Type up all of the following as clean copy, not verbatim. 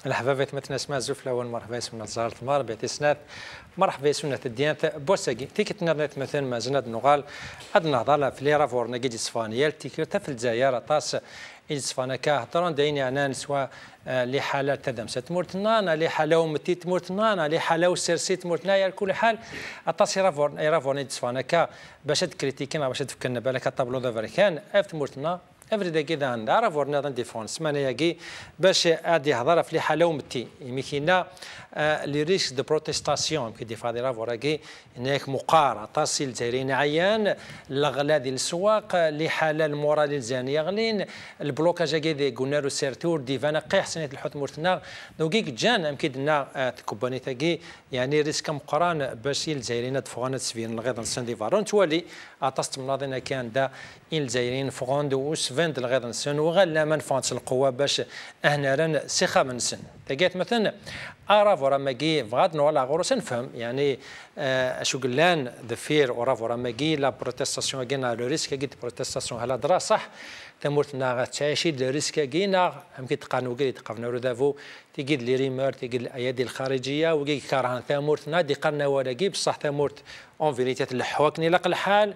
الحبابة مثلا اسمها زفلة والمرحبا اسمنا زارت مار بيتسنات مرحبا سنة الديانة بوساقي تيكتنا مثلا ما زند نغال أدنى ضالة في لي رافور نجد إسفانيال تيكرتا في الجزائر طاس إسفانا كهتران دايني عنان سوا لحالة تدمسة تمورتنا لحالة ومتي تمورتنا لحالة وسيرسي تمورتنا يا كل حال أطاسي رافور نجد إسفانا كا باش تكريتيكنا باش تفكرنا بالك الطابلو دافريكان أفت مورتنا افريدا كذا عند عرف ورنا ديفونس مانا يجي باش ادي هضره في حاله ومتي يمكننا لي ريسك دو بروتيستاسيون كي دي فادي راكي هناك مقارعه تصل زيرين عيان الغلا ديال السواق لحاله المورال الزانيه غلين البلوكاج كي قلنا له سيرتور ديفانا قي حسنيه الحوت مورتنا دوكيك جان يمكننا تكوباني تاكي يعني ريسك مقران باش الجزائريين تفوغانا تسفين الغيض سان دي فارون تولي اطست مناضنا كان دا الجزائريين فوغاند وس فند الغيض نسن وغلا من فانس القوه باش هنا ران سخا من سن تاكيت مثلا اعرف ورا ماكي فغاد ولا غروس نفهم يعني اشو قلان ذا فير ورا ورا ماكي لا بروتيستاسيون كينا لو ريسك كي بروتيستاسيون هلا درا صح تمورتنا غتعيشي لو ريسك كينا يمكن تقانو كي تقفنا رودافو تيجد لي ريمور تيجد الايادي الخارجيه وكي كارهان تمورتنا دي قرنا ولا كي بصح تمورت اون فيريتي الحواكني لاق الحال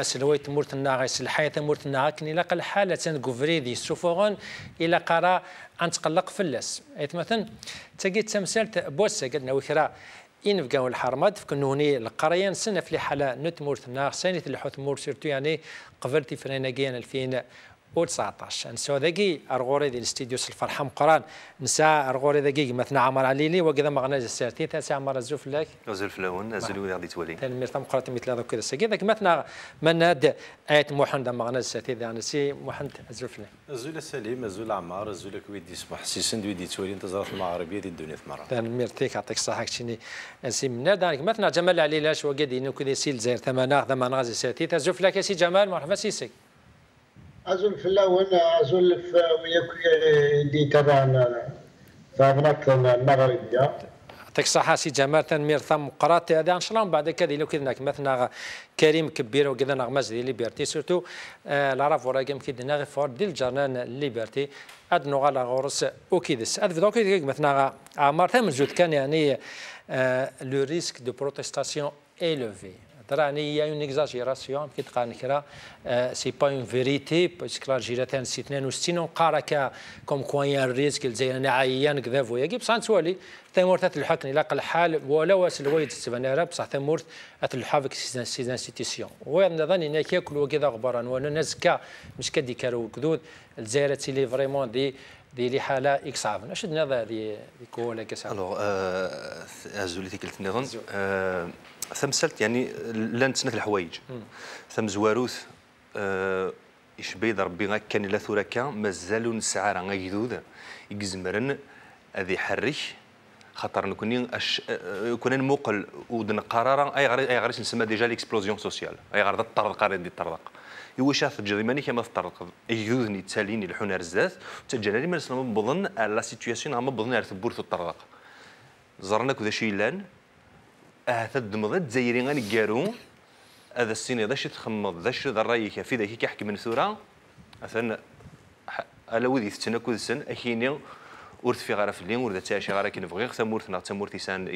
سلوي تمورتنا غيس الحياه تمورتنا كني لاق الحال تنكوفريدي سوفورون الى قرا انتقلق فلاس ايت مثلا تجي تمثلت بوسه قلنا وكرا إن بقاو الحرمات فكنوني القريان سنة في حالة نتمورتنا سنة الحوت مور سيرتو يعني قبل تفريناكيان 2019 نسوا ذاكي أرغوري ديال الاستديوس الفرحة مقران نسا أرغوري ذاكي مثلا عمر عليلي وكذا ما غناش السيرتي تاسع عمر الزوف لك زلف لون زلو غادي تولي تنمير تم قرات مثل هذا كذا سكي ذاك مثلا من هاد آية محمد ما غناش السيرتي ذا نسي محمد الزوف لك زول سليم زول عمار زول كويدي اسمح سيسن دويدي تولي انتظرت المغربية ديال الدنيا ثمرة تنمير تيك يعطيك الصحة كشيني نسي من هذا مثلا جمال عليلا شو قاعدين كذا سيل زير ثمانة غازي سيرتي تزوف لك يا سي جمال مرحبا سيسي أزول في الأول أزول في وياك اللي تبعنا فابنات المغربية. يعطيك الصحة سي جمال تنمير ثم قرات هذا ان شاء الله من بعد كذا لو كذا مثلا كريم كبير وكذا نغمز ديال ليبرتي سورتو العرف وراكم كيدنا غير فور ديال الجرنان ليبرتي ادنو غالا غورس وكيدس هذا دوك مثلا عمر ثم زود كان يعني لو ريسك دو بروتيستاسيون élevé. Il y a une exagération qui c'est pas une vérité parce que la جيرتان سيتنين وستين قارك كم كون يا الريسك زي عيان كذا ويجي بصح نسولي تمورت الحكم الى الحال ولا واس الويد سفنارا بصح تمورت الحافك سي انستيتيسيون وين نظن انك ياكلوا كذا غبران وانا نزكا مش كدي كارو كدود الجزائر تي فريمون دي لي حاله اكس عافن اش هذا دي كولا كاس الوغ ازوليتي قلت نظن ثمسلت يعني لان سنه الحوايج ثم زواروث يشبيد ربي كان لا ثوركا مازالوا نسعى راه غيدود يجزمرن هذه حرش خاطر نكوني كنا نموقل ودن قرار اي غير نسمى ديجا ليكسبلوزيون سوسيال اي غير الطرق غير الطرق يوا شاف الجريماني كما الطرق يجوذني تاليني الحنا رزاز تجنالي ما نسلم بظن لا سيتوياسيون ما بظن على ثبور الطرق زرنا كذا شي لان تدمض تزيرين غير كارو هذا السين ذا شي تخمض ذا شي ذا الراي كافي ذا كي يحكي من ثوره مثلا الا ودي تناكل السن اكيني ورث في غرف اللين ورث تاشي غير كي نبغي ثمورتنا تمورت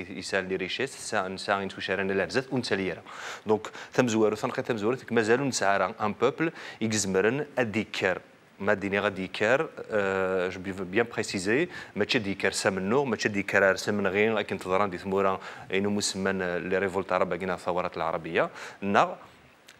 يسال لي ريشيس نساء نتوشارنا لابزات ونتاليرا دونك ثم زوارو ثنقي ثم زوارو مازالوا نسعى ان بوبل يجزمرن الديكار ما ديني غادي كار جو بيان بريسيزي ماشي ديكار سامنو ماشي ديكار سامن غير لكن تضران دي ثمورا انه مسمى لي ريفولت عرب باقينا الثورات العربيه نا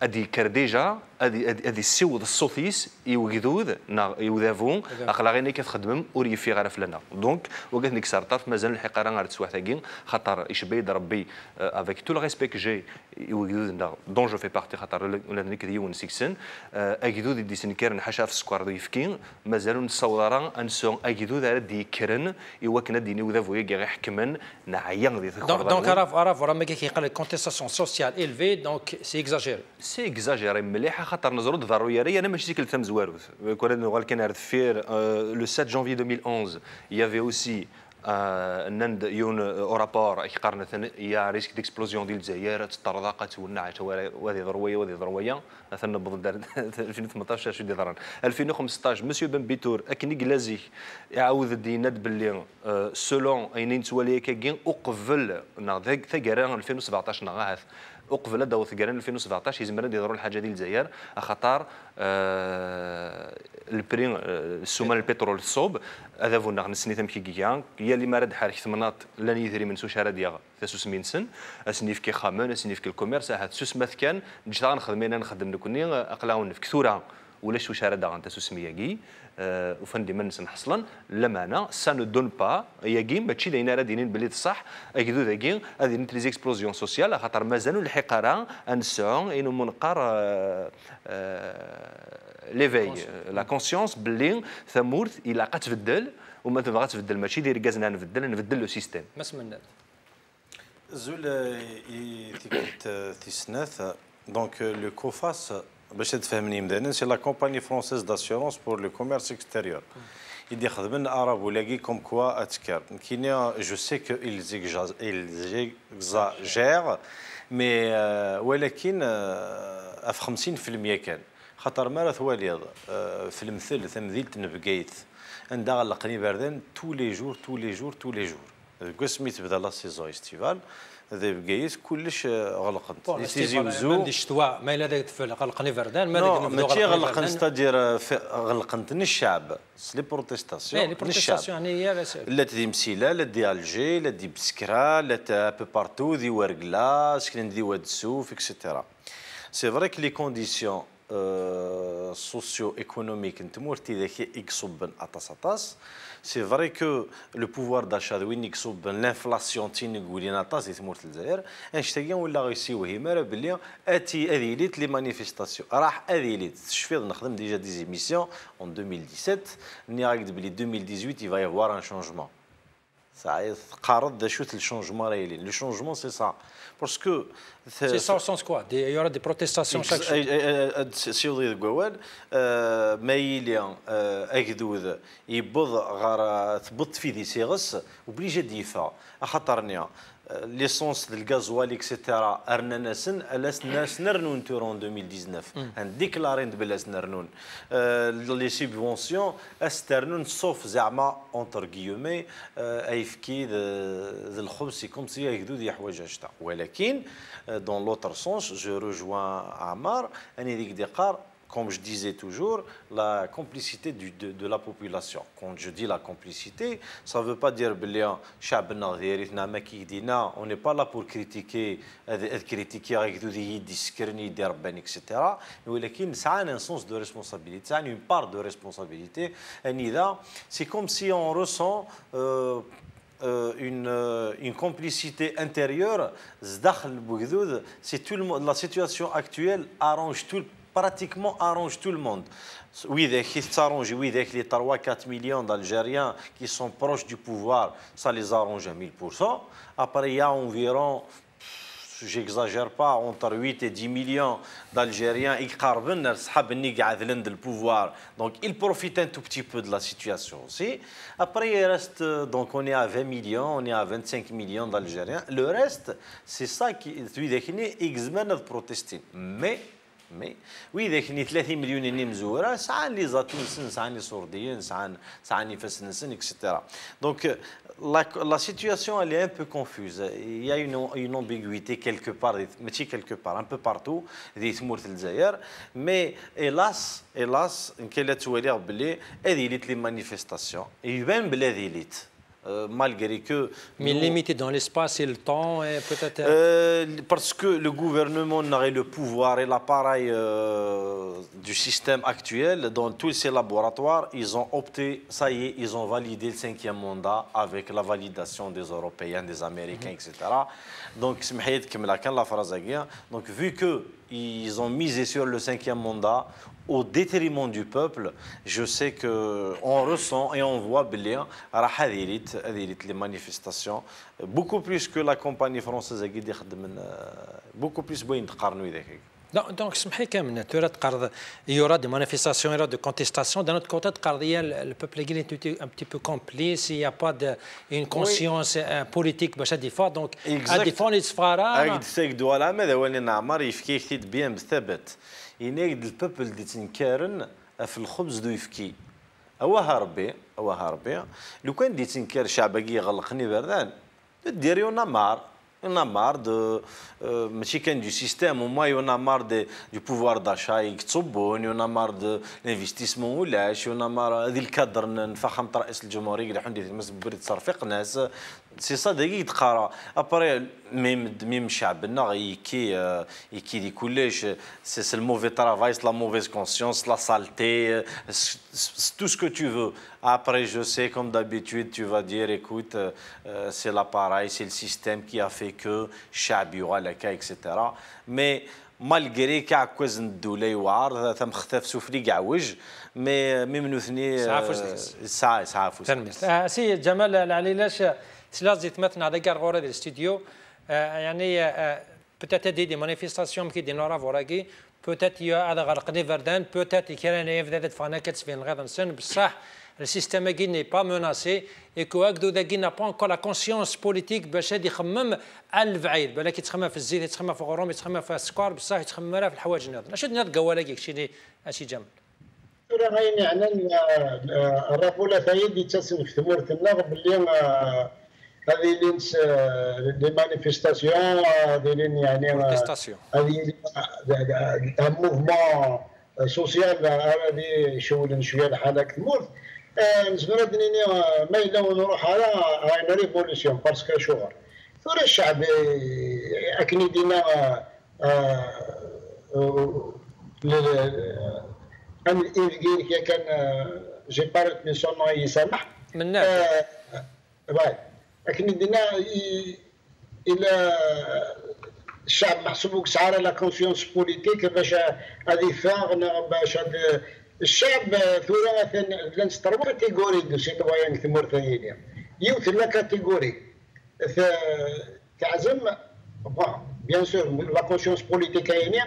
ادي كار ديجا ادي السود الصوتيس يوجدود يوذافون اقلا غير كتخدم وري في غرف لنا دونك وقالت لك سارطات مازال الحقيقه غير تسوى ثاقين خاطر يشبيد ربي افيك تو لو ريسبي كو جي يوجدود دون جو في بارتي خاطر ولا كديون سيكسن اكيدود دي سنكر نحاشا في السكوار دو يفكين مازالوا نصورا انسون اكيدود على دي كرن يوكنا دي نوذافو غير حكمن نعيان دي دونك عرف راه ما كيقال لك كونتيستاسيون سوسيال ايلفي دونك سي اكزاجيري سي اكزاجيري مليحه خاطر نزرود ضروريه انا ماشي كل ثم زواروث كنا نقول كان فير لو 7 janvier 2011 il y avait aussi نند يون اورابور قارنه يا ريسك ديكسبلوزيون ديال الجزائر تطرق تولع وهذه ضرويه وهذه ضرويه مثلا نبض 2018 شو ديران 2015 مسيو بن بيتور اكني كلازي يعاود ديناد باللي سولون اينين توالي كاين اقفل ذاك ثقران 2017 نغاث اقفل داو ثقران 2017 يزمر يضروا الحاجه ديال الجزائر خاطر البرين السومان البترول الصوب هذا فونا نسني ثم كيكيان هي اللي ما راد حرك ثمنات لن يثري من سوشاره ديال ثاسوس مين سن اسنيف كي خامن اسنيف كي الكوميرس هاد سوس مث كان نجي نخدم نخدم نكوني اقلاون في كثوره ولا سوشاره داغ ثاسوس مياكي وفندي من نحصلا لمانا سا نو دون با ياكي ماشي لينا راه دينين بلي صح اكيدو ذاكي هذه نت لي زيكسبلوزيون سوسيال خاطر مازالوا الحقاره انسعون انو منقر ليفي لا كونسيونس بلي ثمورت الى قتبدل وما تبغى تبدل ماشي دير كازنا نبدل لو سيستيم ما سمنات زول تيسناث دونك لو كوفاس باش تفهمني مدانا سي لا كومباني فرونسيز داسيورونس بور لو كوميرس اكستيريور يدي خدمنا عرب ولاقي كوم كوا اتكار كاين جو سي كو إلزيغزاجير مي ولكن في 50% كان خاطر مرة ثواليض في المثل تمثيل تنبقيت عندها غلقني باردان تو لي جور قسميت بدا لا سيزون استيفال هذا بقيت كلش غلقنت ما عنديش الشتواء ما الا داك غلقني فردان ماشي غلقنت ستادير غلقنتني الشعب لي بروتيستاسيون يعني هي لا دي مسيله لا دي الجي لا دي بسكرا لا بو بارتو دي ورقلا سكن دي واد السوف اكسيتيرا سي فري كو لي كونديسيون socio-économique نتمورتي ذاك يكسب اطاس سي فري كو لو بوفوار داشا وين يكسب لانفلاسيون تينيغولينا طاس تمورت الجزائر انشتاقيا ولا غيسيوه مالا بلي اتي اديليت لي مانيفيستاسيون راح اديليت شفيض نخدم ديجا دي زيميسيون اون 2017 ني راك بلي 2018 il va y avoir un changement ça قارض دا شوت الشونجمون رايلين لو شونجمون سي سا باسكو سي سا سونس كوا دي يورا دي بروتيستاسيون شاك سيوضي القوال مايليا اكدود يبض غار ثبط في دي سيغس وبليجا ديفا خاطرنيا ليسونس الغازوال اكسيتيرا ارنا ناسن الاس ناس نرنون تورون 2019 ان ديكلارين بلاس نرنون لي سيبفونسيون استرنون سوف زعما اونتر غيومي ايفكي ذا الخبز كوم سي يكدود يحواج اشتا ولكن دون لوتر سونس جو رجوان عمار اني ديك ديقار comme je disais toujours, la complicité de la population. Quand je dis la complicité, ça ne veut pas dire que on n'est pas là pour critiquer etc. Mais ça a un sens de responsabilité, ça a une part de responsabilité. C'est comme si on ressent une complicité intérieure. La situation actuelle arrange tout pratiquement arrange tout le monde. Oui, qui s'arrange, oui, avec les 3-4 millions d'Algériens qui sont proches du pouvoir, ça les arrange à 1000%. Après, il y a environ, j'exagère pas, entre 8 et 10 millions d'Algériens qui ont le pouvoir. Donc, ils profitent un tout petit peu de la situation aussi. Après, il reste, donc on est à 20 millions, on est à 25 millions d'Algériens. Le reste, c'est ça qui est protester. Mais oui, il y a 30 millions de مزورة ساعة لي زاتونسن ساعة لي سورديين ساعة لي فاسنسن etc. Donc la situation elle est un peu confuse. Il y a une ambiguïté quelque part, un peu partout دي تمورت الجزائر. Mais hélas كاين توالي بلي هذه لي مانيفيستاسيون يبان بلا هذه malgré que... Mais limité dans l'espace et le temps, et peut-être... parce que le gouvernement aurait le pouvoir et l'appareil du système actuel, dans tous ces laboratoires, ils ont opté, ça y est, ils ont validé le 5e mandat avec la validation des Européens, des Américains, etc. Donc, vu qu'ils ont misé sur le 5e mandat, au détriment du peuple, je sais qu'on ressent et on voit bien les manifestations, beaucoup plus que la compagnie française, beaucoup plus bien. Donc, il y aura des manifestations, il y aura des contestations. D'un autre côté, le peuple est un petit peu complice, il n'y a pas une conscience politique باش défendre. Donc, à défendre les sfara. أكيد دولا ماذا ولي نعمر يفكي كثير بيان بالثبت. ينقد الببل اللي تنكرن في الخبز دو يفكي. أوها ربي لو كان دي تنكر شعبكي غلقني بردان ديري ونمار. Il y en a marre de du système, au moins il y en a marre du pouvoir d'achat, il y en a marre de l'investissement, il y en a marre de الكادر نفخم رئيس الجمهورية اللي عندي مسبري تصرفق ناس سي صا دقيق تقرا ابري ميم شعبنا يكي دي كلش سي الموفي ترافاي لا موفيز كونسيونس لا سالتي tout ce que tu veux. Après, je sais, comme d'habitude, tu vas dire, écoute, c'est l'appareil, c'est le système qui a fait que Chabi, Walaka, etc. Mais malgré كعكوز ندولي وعار ثم خطف سفلي قعوج مي منو ثني سعافو سي جمال العليلاش سلاز يتمثلنا على كار غورا ديال الاستوديو يعني peut-être des manifestations qui دينورا فوراكي peut-être هذا غرقني فردان peut-être كان يفدد فانا كتسبين غير نسن بصح le système n'est pas menacé et que Agdodagui n'a pas encore la conscience politique باش يخمم على البعيد بالك يتخمم في الزيت يتخمم في الغروم يتخمم في السكر بصح يتخمم في الحوايج ناض اش ناض قوالاكي شي جمل راه يعني الرافوله ثايد يتسن في ثمورة النغ باللي هذه لينس دي مانيفيستاسيون هذه يعني هذه موفمون سوسيال هذه شغل شويه الحاله ثمورة نزبر دنيا ما الا ونروح على ريفوليسيون باسكو شغل ثورة الشعب اكني دينا أنا إيفجين كان جي بارت من صنع يسمح من ناس باي لكن دينا إلى الشعب محسوبك سعر لا كونفيونس بوليتيك باش هذه فاغنا باش هذا الشعب ثورة لنستروا كاتيجوري دو سيتويان ثمور ثانيين يوث لا كاتيجوري تعزم بيان سور لا كونفيونس بوليتيك يعني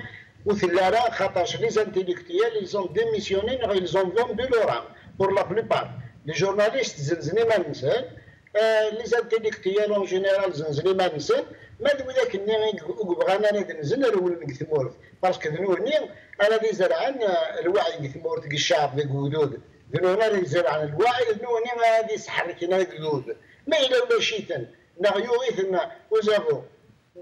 وثلارا خاطرش لي زانتيليكتيال ils ont démissionné ils ont vendu leur âme pour la plupart les journalistes زنزني ما نسال لي زانتيليكتيال اون جينيرال زنزني ما نسال ما ذاك الني بغانا ننزل نقول نكثمورث باسكو ذنورني انا دي زرعان الوعي نكثمورث الشعب ذي قدود ذنورنا دي زرعان الوعي ذنورني ما هذه سحركنا قدود ما الى ولا شيتن نغيوغيثنا وزافو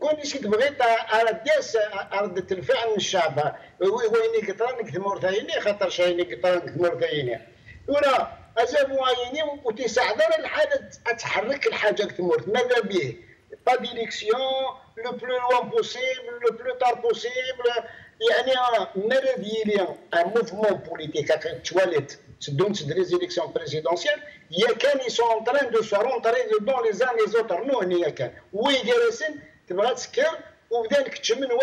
قولي شي بغيت على ديس ارد الفعل من الشعب ويني قطران كثمور ثاني خاطر شايني قطران كثمور ثاني ولا ازام معينين وتساعدنا الحاجه تحرك الحاجه كثمور ماذا به با ديريكسيون لو بلو لوان بوسيبل لو بلو تار بوسيبل يعني مرض يلي ان موفمون بوليتيك تواليت تدوم تدري زيليكسيون بريزيدونسيال يا كان ils sont en train de se rentrer dedans les uns les autres نو هني كان ويجلسن تبغى تسكر وبدا نكتشمن هو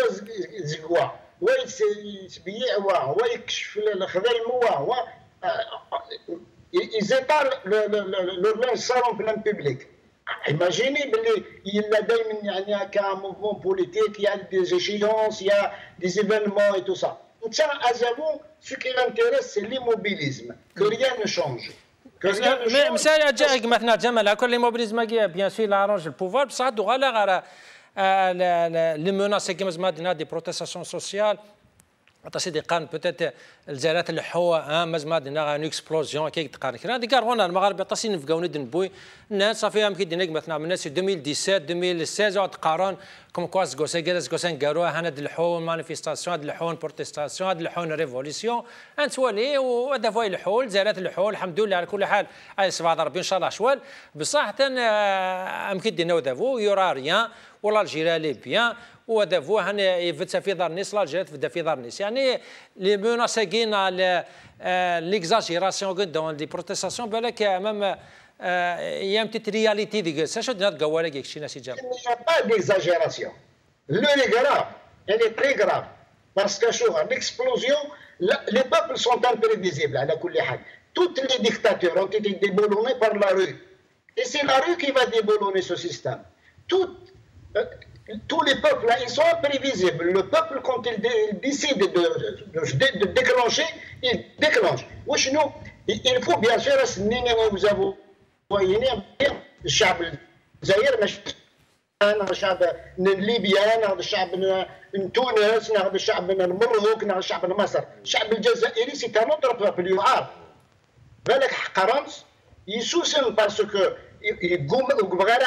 زكوا هو يتبيع هو يكشف الخذايم هو يزيطار لو الصالون بلان بيبليك ايماجيني باللي يلا دائما يعني هكا موفمون بوليتيك يا دي زيشيونس يا دي زيفينمون اي تو سا انت ازافو سو كي لانتيريس سي ليموبيليزم كو ريان نو شونج مثال جاك مثلا جمال كل ليموبيليزم بيان سور لارونج البوفوار بصح دو غالا les menaces qui مزمادنا دي بروتيستاسيون سوسيال تصيدي قان بوتيت الجالات الحوا مزمادنا ان اكسبلوزيون كي تقارن كنا دي كارغونا المغاربه تصين نفقاوني دنبوي الناس صافي يمكن دينك مثلا من الناس 2017 2016 تقارن كوم كواس غوسان قالوا هنا د الحوا مانيفيستاسيون د الحوا بروتيستاسيون د الحوا ريفوليسيون انت ولي وهذا فوي الحول زالات الحول الحمد لله على كل حال اي 7 ربي ان شاء الله شوال بصح يمكن دينا ودافو يورا ريان ولا الجيران لي بيان وهذا فو هنا يفت في دار الناس لا جات في دار الناس يعني لي مناسقين ليكزاجيراسيون قدام دي بروتيستاسيون بالك امام يام تيت رياليتي ديك سا شد نات قواله كيك شي ناس جام با ديكزاجيراسيون لو لي غراف يعني تري غراف باسكو شوف ليكسبلوزيون لي بابل سون امبريفيزيبل على كل حال toutes les dictatures ont été déboulonnés par la rue et c'est la rue qui va déboulonner ce système tout tous les peuples, là, ils sont imprévisibles. Le peuple, quand il décide de déclencher, il déclenche. Il faut bien sûr, vous avons الشعب الجزائر ماشي الشعب الليبيان، الشعب تونس، الشعب المغرب، الشعب مصر، الشعب الجزائري سي ان اوتر بوبل يعار. بالك قرنت يسوسن باسكو يقوم بغير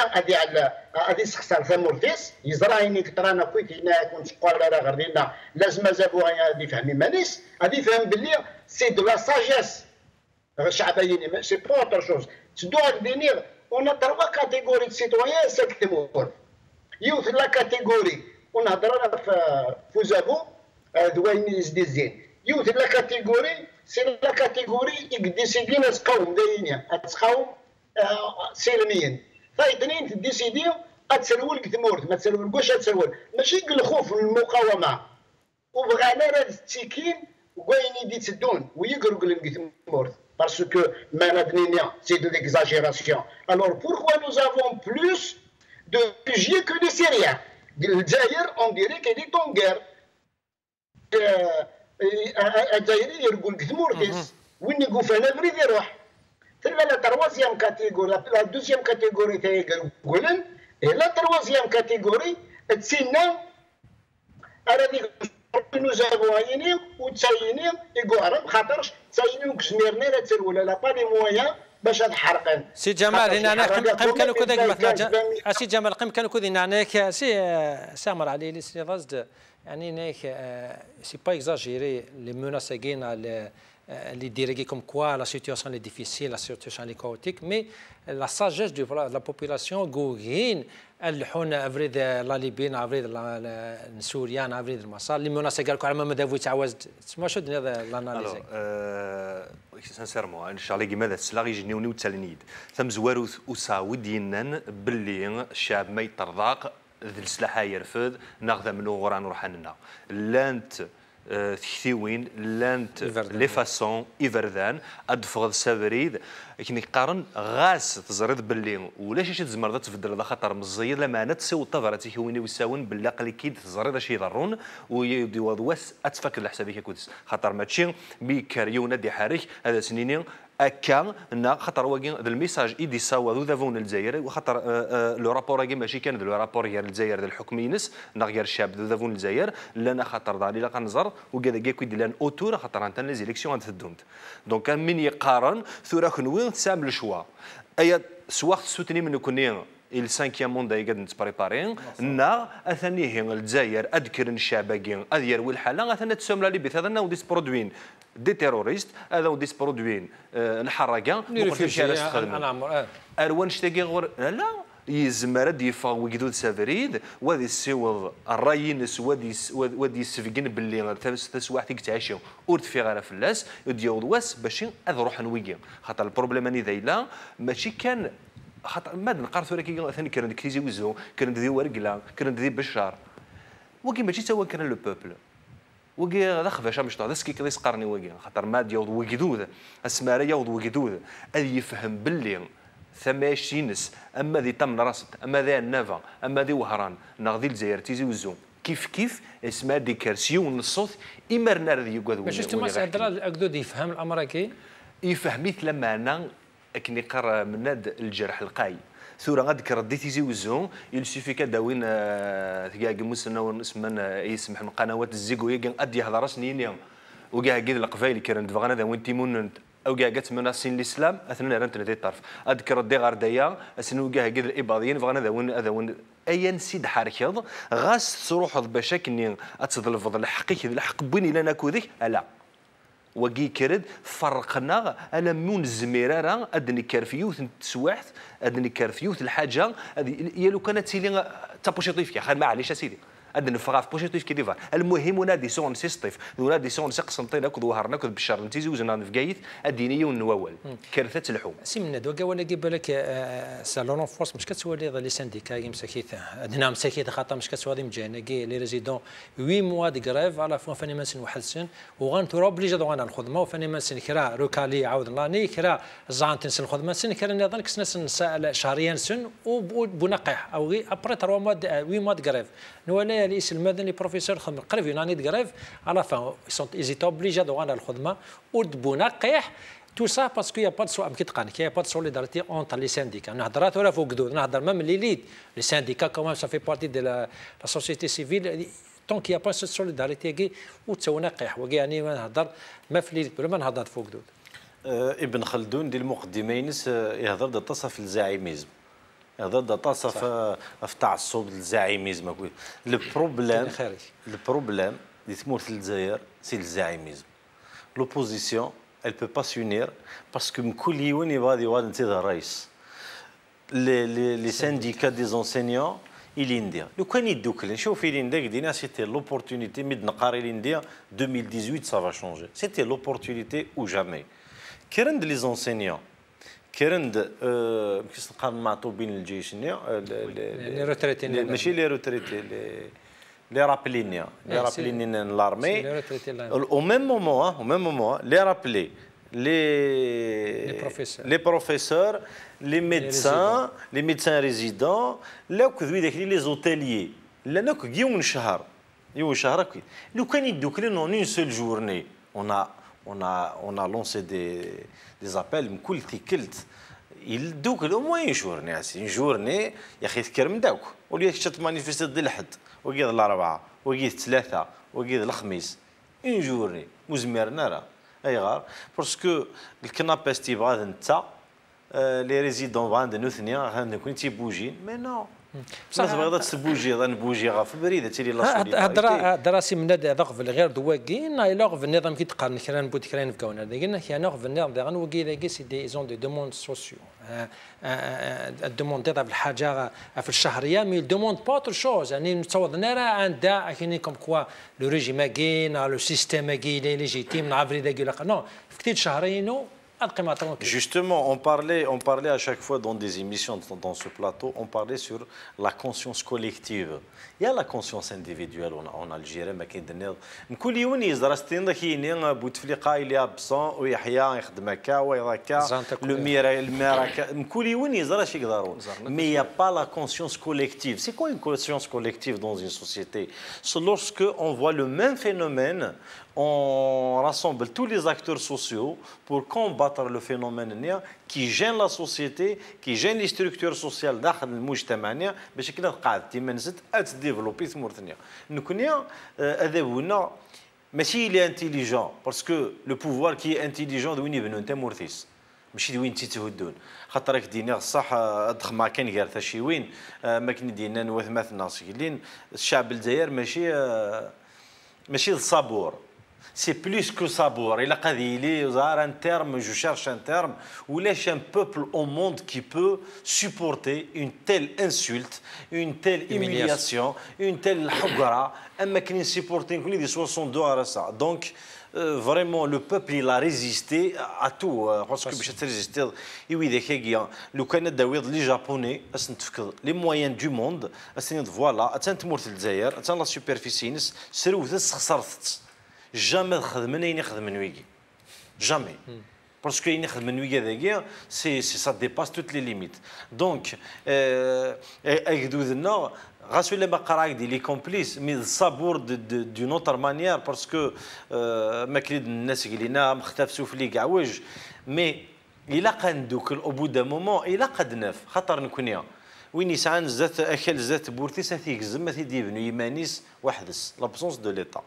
غادي يسخسر ثمورتيس يزرع يني كترانا كويت هنا كنت تقول راه غادينا لازم زابو غادي يفهم مانيس غادي يفهم باللي سي دو لا ساجيس الشعبيين سي با اوتر شوز. تدو دينير اون ا تروا كاتيجوري دو سيتويان ساكتمور يوث لا كاتيجوري ونهضر في فوزابو دوين يزدي الزين يوث لا كاتيجوري سي لا كاتيجوري يديسيدينا تقاوم داينيا تقاوم سلميا فايتنين تديسيديو تسرول كثمورت ما تسرولكوش تسرول ماشي الخوف من المقاومه وبغانا راه التيكين وين يدي تسدون ويقرقل الكثمورت parce que maintenant c'est de l'exagération. Alors pourquoi nous avons plus de réfugiés que de Syriens? D'ailleurs, on dirait qu'elle est en guerre. الجزائري يقول كثمورتيس وين يقول فانا بريد يروح. لا تروازيام كاتيجوري لا دوزيام كاتيجوري تاعي يقولن لا تروازيام كاتيجوري تسينا هذيك nous avons عيني وتسايني يقعرب خاطرش تسايني وكسميرنا لا تسول لا با لي مويان باش نحرقن. سي جمال هنا قيم كانوا كذا مثلا سي جمال قيم كانوا كذا هناك سي عمر علي لي سي رصد يعني هناك سي با اكزاجيري لي menaces كاين les délégués comme quoi la situation est difficile, la situation est chaotique, mais la sagesse de la population gourine, elle a avril la Libye, avril la Syrie, avril le Massal, les menaces égales quand même d'avouer تعوز ما شو دنيا l'analyse. sincèrement شارلي كيما السلاغي جنيوني وتسالنيد ثم زواروث وساود ينن باللي الشعب ما يطرضاق ذي السلاحه يرفض ناخذ منو غران روحنا لانت تكثيوين لانت لي فاسون إفردان أدفغ سافريد كي قارن غاس تزرد باللي ولا شي تزمر تفدل هذا خطر مزير لما انا تسوي الطفره تيكوني ويساون بالله قال كيد تزرد شي يضرون ويدي واس اتفكر الحسابي كوتس خطر ماتشي بكاريونا دي حارك هذا سنينين اكا ان خطر واقي الميساج ايدي ساوا ذو ذافون الجزائر وخطر لو رابور كي ماشي كان لو رابور ديال الجزائر ديال الحكم ينس غير الشعب ذو ذافون الجزائر لنا خطر دالي لا كنزر وكذا كي لان اوتور خطر انت لي زيليكسيون غتدومت دونك من يقارن ثورا كنوي تسامل الشوا اي سواء سوتني من كوني السانكيام موند قاعد نتبريبارين نا اثنيه الجزائر اذكر الشعب اذير والحاله اثنا تسمى لي بث هذا وديس برودوين دي تيروريست هذا وديس برودوين الحرقه اروان شتاقي غور لا يزمر دي فا وجدود سافريد وادي السيوض الراينس وادي السفقين باللي ثلاث واحد يتعشوا ورد في غير فلاس يديوض واس باش نروح نويقي خاطر البروبليم اني ذيلا ماشي كان خاطر ما نقار ثورة كي ثاني كان كريزي وزو كان ذي ورقلا كان ذي بشار وكي ماشي سوا كان لو بوبل وكي هذا خفاش مش هذا سكي كريس قرني وكي خاطر ما ديوض وجدود اسماء يوض وجدود اللي يفهم باللي ثماشينس اما ذي تم رصد اما ذي النافا اما ذي وهران نغذي الجزائر تيزي وزو كيف اسماء دي كرسيون الصوت امرنا ذي يقعد باش تما سعد الاكدود يفهم الامريكي يفهم مثل ما انا كني قرا من الجرح القاي ثورة غاد كردي تيزي وزو يلسيفي كداوين ثقاق مسنا اسمنا يسمح من قنوات الزيكو ادي هذا راسني وكاع قيد القفايل كان دفغنا ذا وين تيمون او كاع قات مناسين الاسلام اثنا رانت ذي الطرف اذكر دي غارديا اسنو كاع قيد الاباضيين فغنا ذا وين ايا نسيد حركض غاس تروح باش كني اتظلفض الحق بيني لنا كوذيك لا وكي كرد فرقنا انا مون الزميراره ادني كارفيوث تسواحت ادني كارفيوث الحاجه هذه هي لو كانت سيلي تابوشي طيف يا خال معليش اسيدي هذا نفغا في بوجيتيف كي ديفا المهم نادي سون سيستيف نادي سون سقسنطين هكذا وهرنا كذا بالشهر نتيزي وزنا في قايت الدينيه والنوال كارثه اللحوم سي من هذا ولا كي بالك سالون فورس مش كتولي لي سانديكا كي مساكيته عندنا مساكيته خاطر مش كتولي مجانا كي لي ريزيدون 8 موا دي غريف على فوا فاني ماسن واحد السن وغنتو اوبليجي غانا الخدمه وفاني ماسن كرا روكالي عاود لاني كرا زانتن سن الخدمه سن كرا نظن كسنا شهريا سن وبنقح او ابري 3 موا 8 موا دي غريف نولا الرئيس المدني بروفيسور خدم قريب يوناني دي غريف على فان سون ايزيتو اوبليجي غانا الخدمه وبنقح tout ça parce qu'il n'y a pas de il y a pas de solidarité entre les syndicats. Même l'élite, les syndicats, quand même, ça fait partie de la société civile. Tant qu'il n'y a pas cette solidarité, ابن خلدون ديال المقدمينس يهضر دا تصف الزعيميزم يهضر دا تصف في تعصب الزعيميزم البروبليم اللي تمور في الجزائر سي الزعيميزم لوبوزيسيون elle ne peut pas s'unir parce que les syndicats des enseignants l'India. Le quand ils douclent, chauffe l'India, c'était l'opportunité. Mais dans l'India, 2018, ça va changer. C'était l'opportunité ou jamais. Qu'est-ce les enseignants? Qu'est-ce les retraités, les retraités, les rappelés, l'armée. Au même moment, les rappelés, les professeurs, les médecins résidents, les hôteliers. Là, nous avons un شهر. Nous avons en une seule journée. On a lancé des appels. Il دوك au moins une journée. Une journée, يا أخي تكرم داوك. وليك شت مانيفيستي ضد الأحد. وقيد الأربعاء وقيد الثلاثة وقيد الخميس une journée مزمرنا راه أي غار باسكو الكنابة استيبغا نتا لي ريزيدون غاندنا ثنيا غنكون تيبوجين مي نو بصح بغيت تبوجي غنبوجي غا في البريده تيري لا دراسي من هذا ضغف غير دواكين الا في النظام كي تقارن كران بوت كران في كون هذا قلنا كان في النظام دغن وكي لاكي سي دي زون دي دوموند سوسيو الدوموند تاع الحاجه في الشهريه مي دوموند با اوتر شوز يعني نتصورنا راه عندها كاين كوم كوا لو ريجيم كاين لو سيستيم كاين ليجيتيم نعرف دا كيلا نو في كثير شهرين Justement, on parlait à chaque fois dans des émissions dans ce plateau, on parlait sur la conscience collective. Il y a la conscience individuelle en Algérie, mais qui est de كل يوم يزرستين ذاك ينين بوتفليقة اللي أبصان ويحيى يخدم هكا ويضاكا الميراكا كل يوم يزرش يقدرون. Mais il n'y a pas la conscience collective. C'est quoi une conscience collective dans une société? C'est lorsque on voit le même phénomène, on rassemble tous les acteurs sociaux pour combattre le phénomène qui gêne la société, qui gêne les structures sociales داخل المجتمع باش كنا قاعد تيمنزت اتديفلوبي ثمور ثانيه. نكونيا هذا هو ماشي لي انتيليجون باسكو لو بوفوار كي انتيليجون وين يبنوا انت مورثيس ماشي وين تيتهدون خاطر راك دينا الصح ادخ ما كان غير تا شي وين ما كنا دينا نوثمات الناس قايلين الشعب الجزائر ماشي الصابور. C'est plus que savoir. Il a un terme, je cherche un terme, où laisse un peuple au monde qui peut supporter une telle insulte, une telle humiliation, une telle hougra, un qui supporte une 62 à ça. Donc, vraiment, le peuple, il a résisté à tout. Parce que je résisté. Et oui, le Canada, les Japonais, les moyens du monde, voilà, la superficie, c'est jamais jamais parce que ça dépasse toutes les limites donc les complices mais sabour d'une autre manière parce que mais il a au bout d'un moment il a وين يسعان زات اكل زات بورتي ساتيك زعما تيدي بنو يمانيس وحدس لابسونس دو ليتا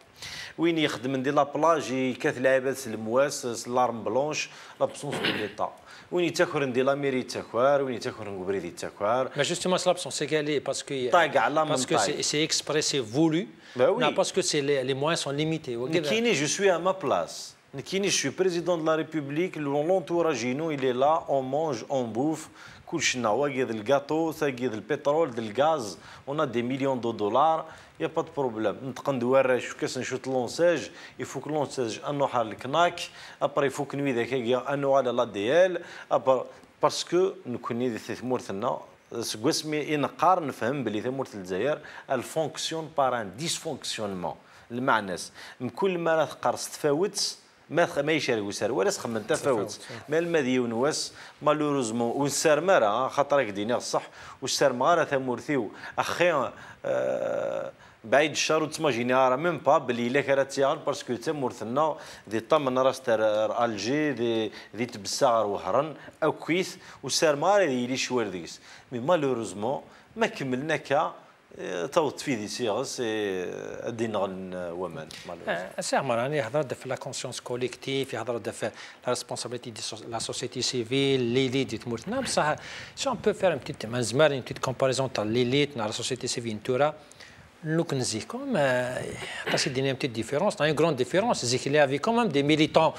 وين يخدم ندير لابلاج يكاث لعابات المواس لارم بلونش لابسونس دو ليتا وين يتاكر ندير لاميري يتاكر وين يتاكر نقبريد يتاكر ما جوستومون لابسونس سي كالي باسكو طاق على باسكو سي اكسبري سي فولو لا باسكو سي لي موان سون ليميتي كيني جو سوي ا ما بلاس Nikini, je suis président de la République, l'entourage, il est là, on mange, on bouffe. كل شنا واقيد الكاطو ثاقيد البترول ديال الغاز اون دي مليون دو دولار يا با دو بروبليم نتقن دوارش كاس نشوط لونساج يفوك لونساج انو حال الكناك ابري يفوك نوي ذاك انو على لا دي ال باسكو نكوني ذي ثمورتنا سكواسمي ينقار نفهم بلي ثمورت الجزائر الفونكسيون بار ان ديسفونكسيونمون المعناس كل ما راه تقرص تفاوت ما يشارك وسار ولا سخمن تفاوت ما المذي ونواس مالوروزمون ونسار خاطر دينا الصح والسار راه ثمورثيو اخي بعيد الشر وتماجيني راه ميم با بلي الا كانت تيغان باسكو تمورثنا دي طمن راس تاع الجي دي تبساغ وهرن او كويث وسار راه يلي شوار ديس مي مالوروزمون ما كملنا كا توت في دي سيغس الدين ومان سامر راني هضرت في لا كونسيونس كوليكتيف هضرت في لا ريسبونسابيلتي دي لا سوسيتي سيفيل ليليت دي تمورتنا بصح شو ان بو فير ان بتيت من زمان ان بتيت كومباريزون تاع ليليت لا سوسيتي سيفيل تورا لوك نزيكم باسي دينا بتيت ديفيرونس اون غروند ديفيرونس زيك لي افي كومام دي ميليتون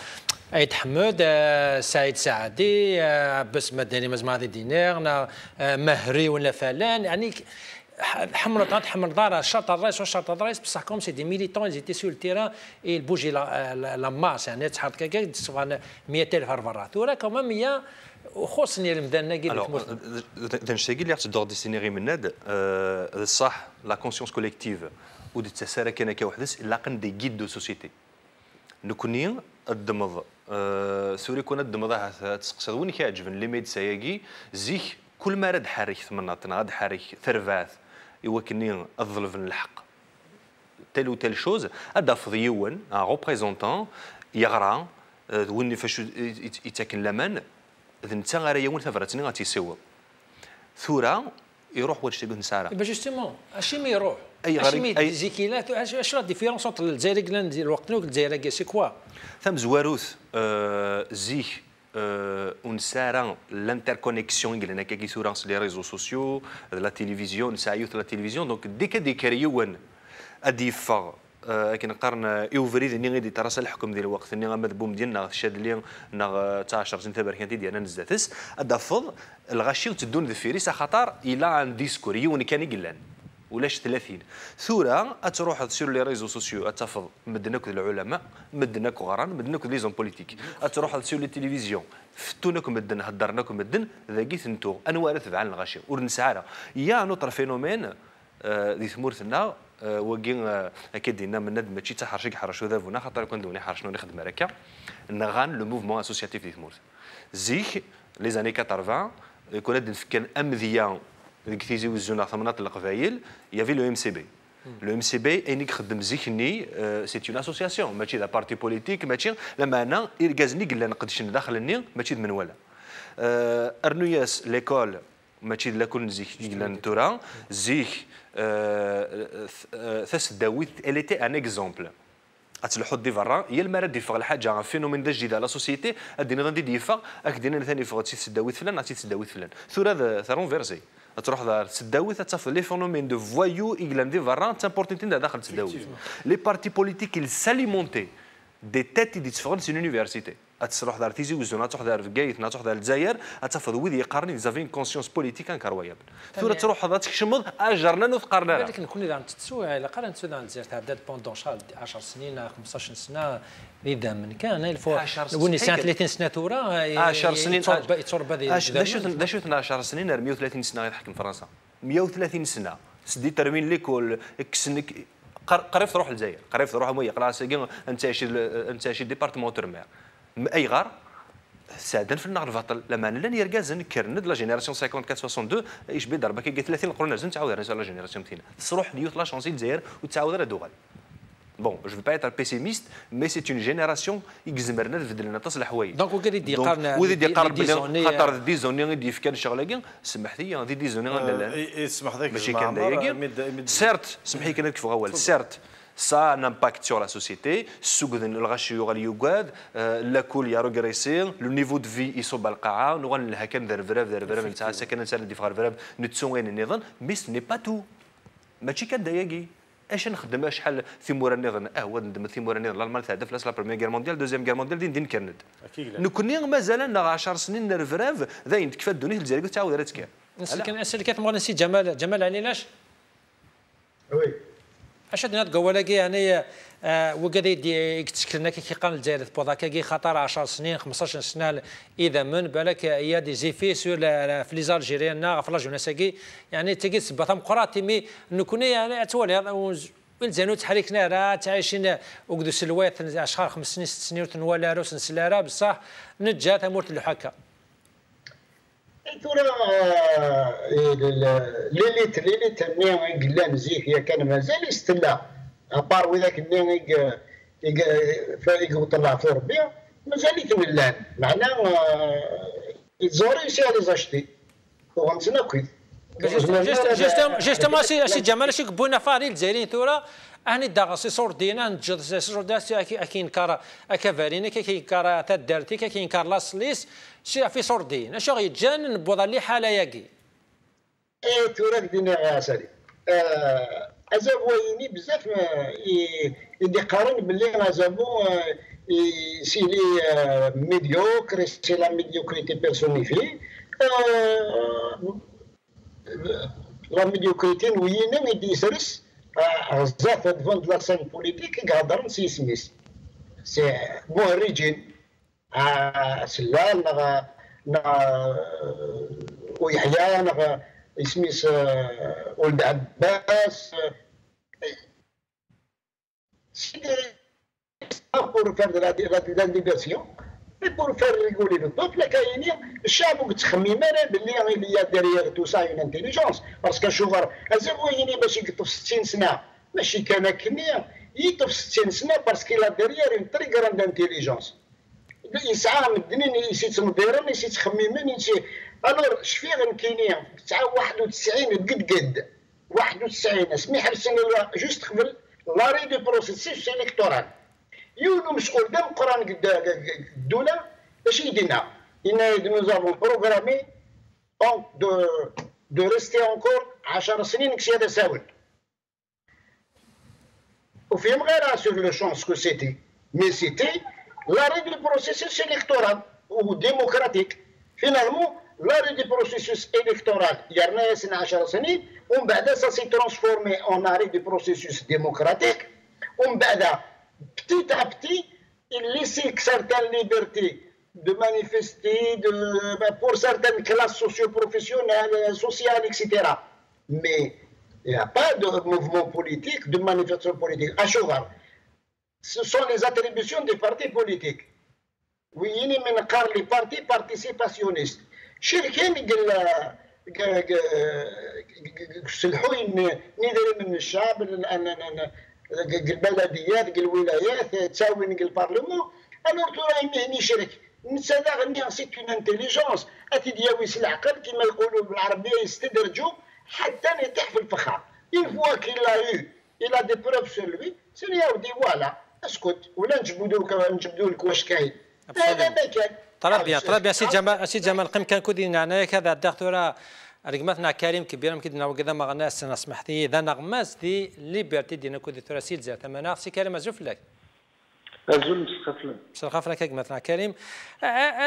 عيد حمود سعيد سعدي بس مدني مزمع دينار مهري ولا فلان يعني حمر دار الشرطه الرئيس والشرطه الرئيس بصح كوم سي دي ميليتون زيتي سور التيران اي بوجي لا ماس يعني تحط كاكا 100,000 برات ورا كومام هي وخصني المدن كي اذا نشتاقي اللي تدور ديسينيري من ناد صح لا كونسيونس كوليكتيف ودي تسارا كان كوحدس الا قن دي جيد دو سوسيتي نكوني الدمض سوري كون الدمض تسقسد وين كيعجبن لي ميد ساياكي زيك كل ما رد حريك ثمناتنا غاد حريك ثرفات يوكني الظلف الحق تل و تل شوز هذا فضيون ان ريبريزونطون يغرى وين فاش يتاكن لمن اذا انت غير يوم ثفرتني غاتيسوى ثوره يروح واش تقول نسارة باش جوستومون اش ما يروح اي غريب اي زيكيلات اش لا ديفيرونس انت الجزائر ندير الوقت نوك الجزائر سي كوا ثم زواروث زيك ونسارا لانتركونيكسيون قلنا كي سورانس لي ريزو سوسيو لا تيليفزيون نسايوث لا تيليفزيون دونك ديك يوان ادي فار كي نقارن يوفريد ني غادي تراسل الحكم ديال الوقت ني مذبوم ديالنا شاد لي نا تاع 10 سنين تباركنتي ديالنا نزاتس ادافض الغاشي وتدون ذفيريس خاطر الى ان ديسكور يون كان يقلان ولاش 30 ثوره تروح سور لي ريزو سوسيو تفض مدناك العلماء مدناك غران مدناك لي زون بوليتيك تروح سور لي تيليفزيون فتوناكم مدن هدرناكم مدن ذاكي ثنتو انوار تبع الغاشي ورنسعاره يا نوتر فينومين دي ثمورتنا وكين اكيد دينا من ند ماشي تاع حرشك حرشو ذابونا خاطر كون دوني حرشنو نخدم هكا نغان لو موفمون اسوسياتيف دي ثمورت زيك لي زاني 80 كنا نفكر امذيه كثيزي وزونا ثمنات القبايل يافي لو ام سي بي لو ام سي بي انك خدم زيكني سي اون اسوسياسيون ماشي ذا بارتي بوليتيك ماشي لما انا يركازني قال نقدش ندخل الني ماشي من ولا ارنوياس ليكول ماشي لا كل زيك قال تورا زيك ثاس داويت elle était un exemple اتلحو دي فرا هي المره دي فغ الحاجه فينومين دا جديد على سوسيتي ادينا غادي ديفا اكدينا ثاني فغ تسداويت فلان عطيت تسداويت فلان ثورا ثرون فيرسي تروح دار تسداويت تفض لي فينومين دو فوايو ايغلان دي فرا تامبورتينتين داخل تسداويت لي بارتي بوليتيك ils s'alimentaient des têtes اللي تفغل سي يونيفرسيتي تروح دار تيزي وزونا تروح دار فكايت تروح دار الجزائر تفض ويدي يقارني زافين كونسيونس بوليتيك انكرويابل ثورة تروح هذا تكشمض اجرنا نثقرنا ولكن كنا اذا تتسوى على قرن سودا الجزائر تاع بوندون 10 سنين 15 سنه اذا من كان الفو وني سنه 30 سنه ثوره 10 سنين يتصرب هذه دا شو 12 سنين 130 سنه يحكم فرنسا 130 سنه سدي ترمين ليكول كسنك قريب تروح الجزائر قريب تروح مويا قراص انت شي ديبارتمون ترمير اي غار سادن في النهر الفاطل لما لن يركازن كرند لا جينيراسيون 54 62 ايش بي ضربه كي 30 القرون لازم تعاود راه لا جينيراسيون متينا تروح نيوت لا شونسي الجزائر وتعاود راه دوغال بون جو في با ايتر بيسيميست مي سي اون جينيراسيون يكزمرنا تبدل لنا تصل حوايج دونك وكادي دي قارنا ودي دي قارن خاطر دي زوني غادي فكان شغله سمح لي دي زوني غندلان اسمح لك ماشي كان داير سيرت سمحي كان كيف غوال سيرت ça a un impact sur la société. Le ratio la cool y a régressé, le niveau de vie ils sont balqaa, nous on le hacken vers vers ça c'est qu'un seul différent vers nous sommes mais ce n'est pas tout. ماشي كداياكي اش نخدم شحال في مورا النظام هو ندم في مورا النظام الالمان تهدف لا بروميير غير مونديال دوزيام غير مونديال دين كرند نكوني مازال لنا 10 سنين نرفراف ذاين تكفى الدنيا الجزائر تعاود راه اللي كتبغى نسي جمال عليلاش وي اش هاد قوالاكي يعني وقد يتشكلنا كي قال الجزائر بوضاكي خطر 10 سنين 15 سنه اذا من بالك هي دي زيفي سور في لي زالجيريان في لاجوناساكي يعني تيجي سباتهم قراتي مي نكون يعني توالي الزانو تحركنا راه تعايشين وقدو سلوات اشهر 5 سنين 6 سنين وتنوالا روس نسلارا بصح نجات امور الحكا ترى ليليت النيا قلان زيك هي كان مازال يستلا ابار وذاك النيا فايق طلع في ربيع مازال يتولان معناه يزوري سي لي زاشتي وغنسنا كويس جوستومون سي جمال شي كبونا فاري الجزائريين ثورة هاني داغسي صور دينا نجد صور داسي كاين كارا كافارينا كاين كارا تا دارتي كاين كار لاصليس شي في صور دين اش غيتجان نبوض لي حاله ياكي ثورة دينا يا سالي ازابويني بزاف يدي قارن باللي غازابو سي لي ميديوكر سي لا ميديوكريتي بيرسونيفي لا ميديوكريتي وينا يدي يسرس بزاف دفون لا سين بوليتيك يهضر سي سميث سي مهرجين سلال ويحيى سميث ولد عباس pour faire de la diversion et pour faire rigoler le peuple كاينين الشعب كتخمم انا باللي هي ديريير تو سا اون انتيليجونس باسكو شوفر ازابويني باش يقطف 60 سنه ماشي كان كنيه يطف 60 سنه باسكو لا ديريير اون تري غراند انتيليجونس يسعى مدنين يسيت مديرين يسيت خميمين يسيت الور شفيه كاينين 91 قد 91 اسمي حبسنا جوست قبل لاري دو بروسيسيس الكتورال يولو مسؤول دام القران قد الدوله باش يدينا nous avons programmé de rester encore 10 سنين كسي هذا ساول وفيهم غير sur le champ ce que c'était mais c'était l'arrêt du processus électoral ou démocratique finalement l'arrêt du processus électoral يرنا يسن 10 سنين ومن بعد ça s'est transformé en arrêt du processus démocratique ومن بعد petit à petit il laissait certaines libertés de manifester pour certaines classes socio-professionnelles, sociales, etc. Mais il n'y a pas de mouvement politique, de manifestation politique. À Chouvar, ce sont les attributions des partis politiques. Oui, il y a les partis participationnistes. شركين سلحوا ندير من الشعب البلديات الولايات تساوي البرلمان انا ترى هني شرك نسدا غني سيت اون انتيليجونس اتدياويس العقل كما يقولوا بالعربيه يستدرجوا حتى يطيح في الفخار اون فوا كي لا يو الى دي بروف سور لوي سيني ودي فوالا اسكت ولا نجبدوا لك واش كاين هذا ما كان طلب يا سي جمال قم كان كودي نعناك هذا الدكتوره رقمتنا كريم كبير ممكن وكذا ما غناس نسمحتي اذا نغماس دي ليبرتي دينا كودي ثلاثي زات انا سي كريم ازوف لك ازول مسخفنا كيك مثلا كريم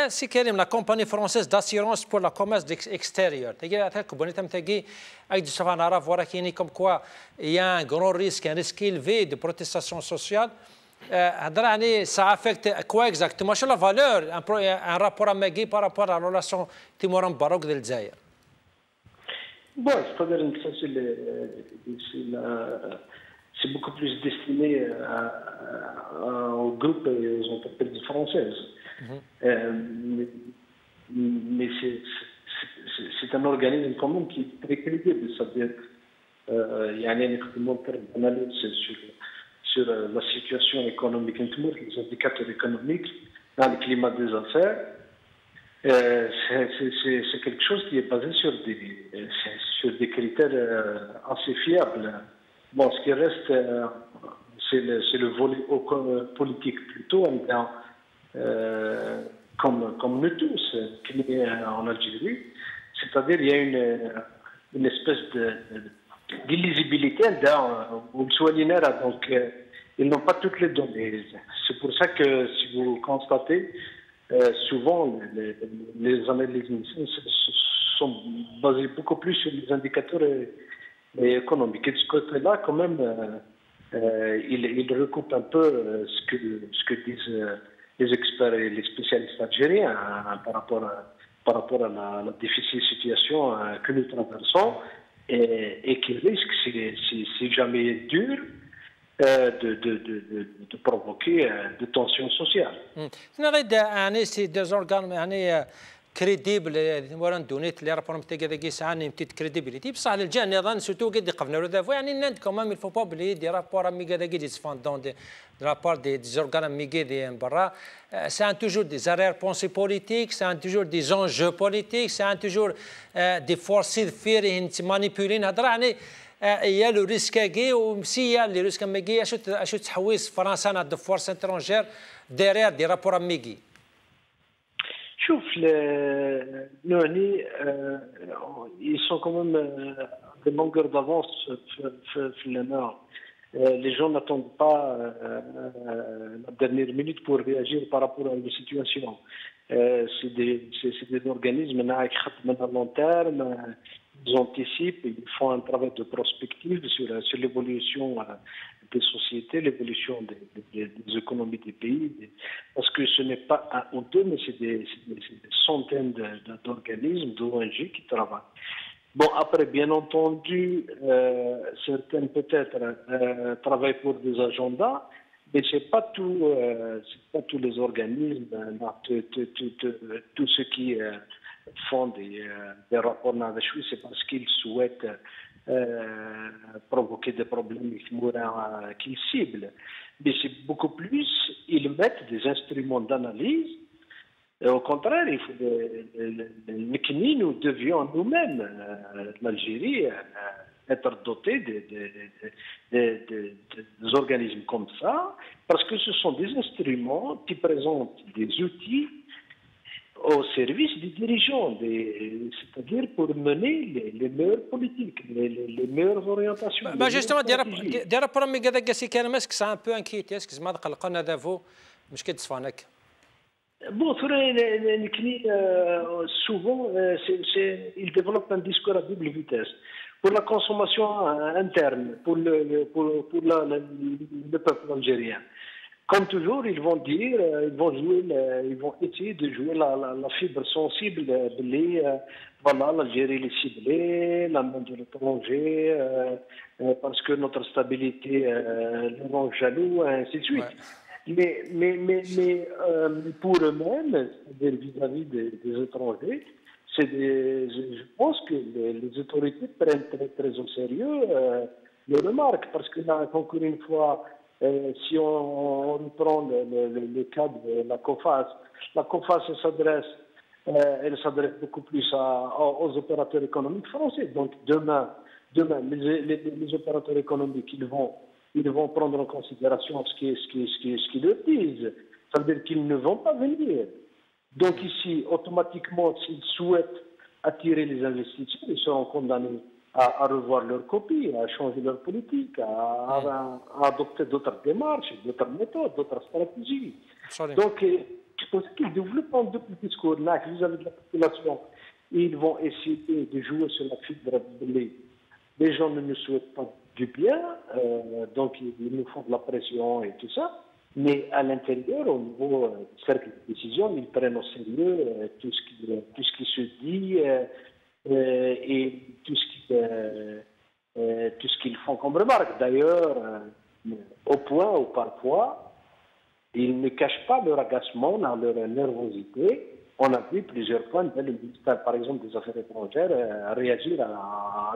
سي كريم لا كومباني فرونسيز داسيرونس بور لا كوميرس اكستيريور تيجي تاك بونيتام تاكي اي شوف نعرف وراكيني كوم كوا يا ان غرون ريسك ان ريسك الفي دو بروتيستاسيون سوسيال هضر يعني سا افكت كوا اكزاكتومون شو لا فالور ان رابور ماكي بارابور لا ريلاسيون تيمور مبروك ديال الجزائر Bon, c'est-à-dire que c'est beaucoup plus destiné aux groupes et aux entreprises françaises. Mais c'est un organisme quand même qui est très crédible. C'est-à-dire qu'il y a une analyse sur la situation économique, les indicateurs économiques, dans le climat des affaires. C'est quelque chose qui est basé sur des critères assez fiables. Bon, ce qui reste, c'est le volet politique plutôt, comme nous tous, en Algérie. C'est-à-dire qu'il y a une espèce d'illisibilité, donc ils n'ont pas toutes les données. C'est pour ça que si vous constatez, souvent les analyses sont basées beaucoup plus sur les indicateurs économiques. Et de ce côté-là, quand même, ils recoupent un peu ce que disent les experts et les spécialistes algériens par rapport à la difficile situation que nous traversons et qui risque, si jamais dur, de provoquer de tensions sociales. C'est des organes كريديبل ورا ندونيت اللي رابور نتاع كذا ساعه نمتيت كريديبيليتي بصح الجان نظن سورتو قد قبنا له دافو يعني نند كومام الفو با بلي دي رابور مي كذا كي ديسفوندون دي رابور دي زورغان مي كي برا سي ان توجور دي زارير بونسي بوليتيك سي ان توجور دي زونجو بوليتيك سي ان توجور دي فورسي فيرين مانيبيولين هضره يعني يا لو ريسكاكي ومسيا لي ريسكا ميغي اشو تحويس فرنسا ناد فورس انترونجير ديرير دي رابور ميغي شوف ils sont quand même des longueurs d'avance في النار. Les gens n'attendent pas la dernière minute pour réagir par rapport à une situation. C'est des organismes à long terme, ils anticipent, ils font un travail de prospective sur l'évolution des sociétés, l'évolution des économies des pays, parce que ce n'est pas un ou deux, mais c'est des centaines d'organismes, d'ONG qui travaillent. Bon, après, bien entendu, certaines peut-être travaillent pour des agendas, mais c'est pas tous les organismes, tous ceux qui font des rapports Nadachou, c'est parce qu'ils souhaitent provoquer des problèmes qu'ils ciblent. Mais c'est beaucoup plus, ils mettent des instruments d'analyse. Et au contraire, il faut nous devions nous-mêmes, l'Algérie, être dotés des organismes comme ça, parce que ce sont des instruments qui présentent des outils au service des dirigeants, c'est-à-dire pour mener les meilleures politiques, les meilleures orientations. Justement, des rapports mais كذا قاسي كان ماسك c'est un peu inquiété est-ce que ما قلقنا دافو مش كي تصفانك. Bon, souvent, ils développent un discours à double vitesse. Pour la consommation interne, pour le peuple algérien. Comme toujours, ils vont dire, ils vont essayer de jouer la fibre sensible, voilà, l'Algérie est ciblée, la main de l'étranger, parce que notre stabilité les rend jaloux, ainsi de suite. Ouais. Mais pour eux-mêmes, c'est-à-dire vis-à-vis des étrangers, je pense que les autorités prennent très, très au sérieux les remarques, parce que là, encore une fois, si on prend le cas de la COFAS elle s'adresse beaucoup plus aux opérateurs économiques français. Donc demain les opérateurs économiques, ils vont prendre en considération ce qu'ils leur disent. Ça veut dire qu'ils ne vont pas venir. Donc ici, automatiquement, s'ils souhaitent attirer les investisseurs, ils seront condamnés à revoir leur copie, à changer leur politique, à adopter d'autres démarches, d'autres méthodes, d'autres stratégies. Absolument. Donc, je pense qu'ils développent un double discours là vis-à-vis de la population. Ils vont essayer de jouer sur la fibre blé. Les gens ne nous souhaitent pas du bien, donc ils nous font de la pression et tout ça. Mais à l'intérieur, au niveau du cercle de décision, ils prennent au sérieux tout ce qui se dit et tout ce qu'ils font comme remarque. D'ailleurs, au point où parfois, ils ne cachent pas leur agacement, leur nervosité. On a vu plusieurs fois le ministère, par exemple, des Affaires étrangères, réagir à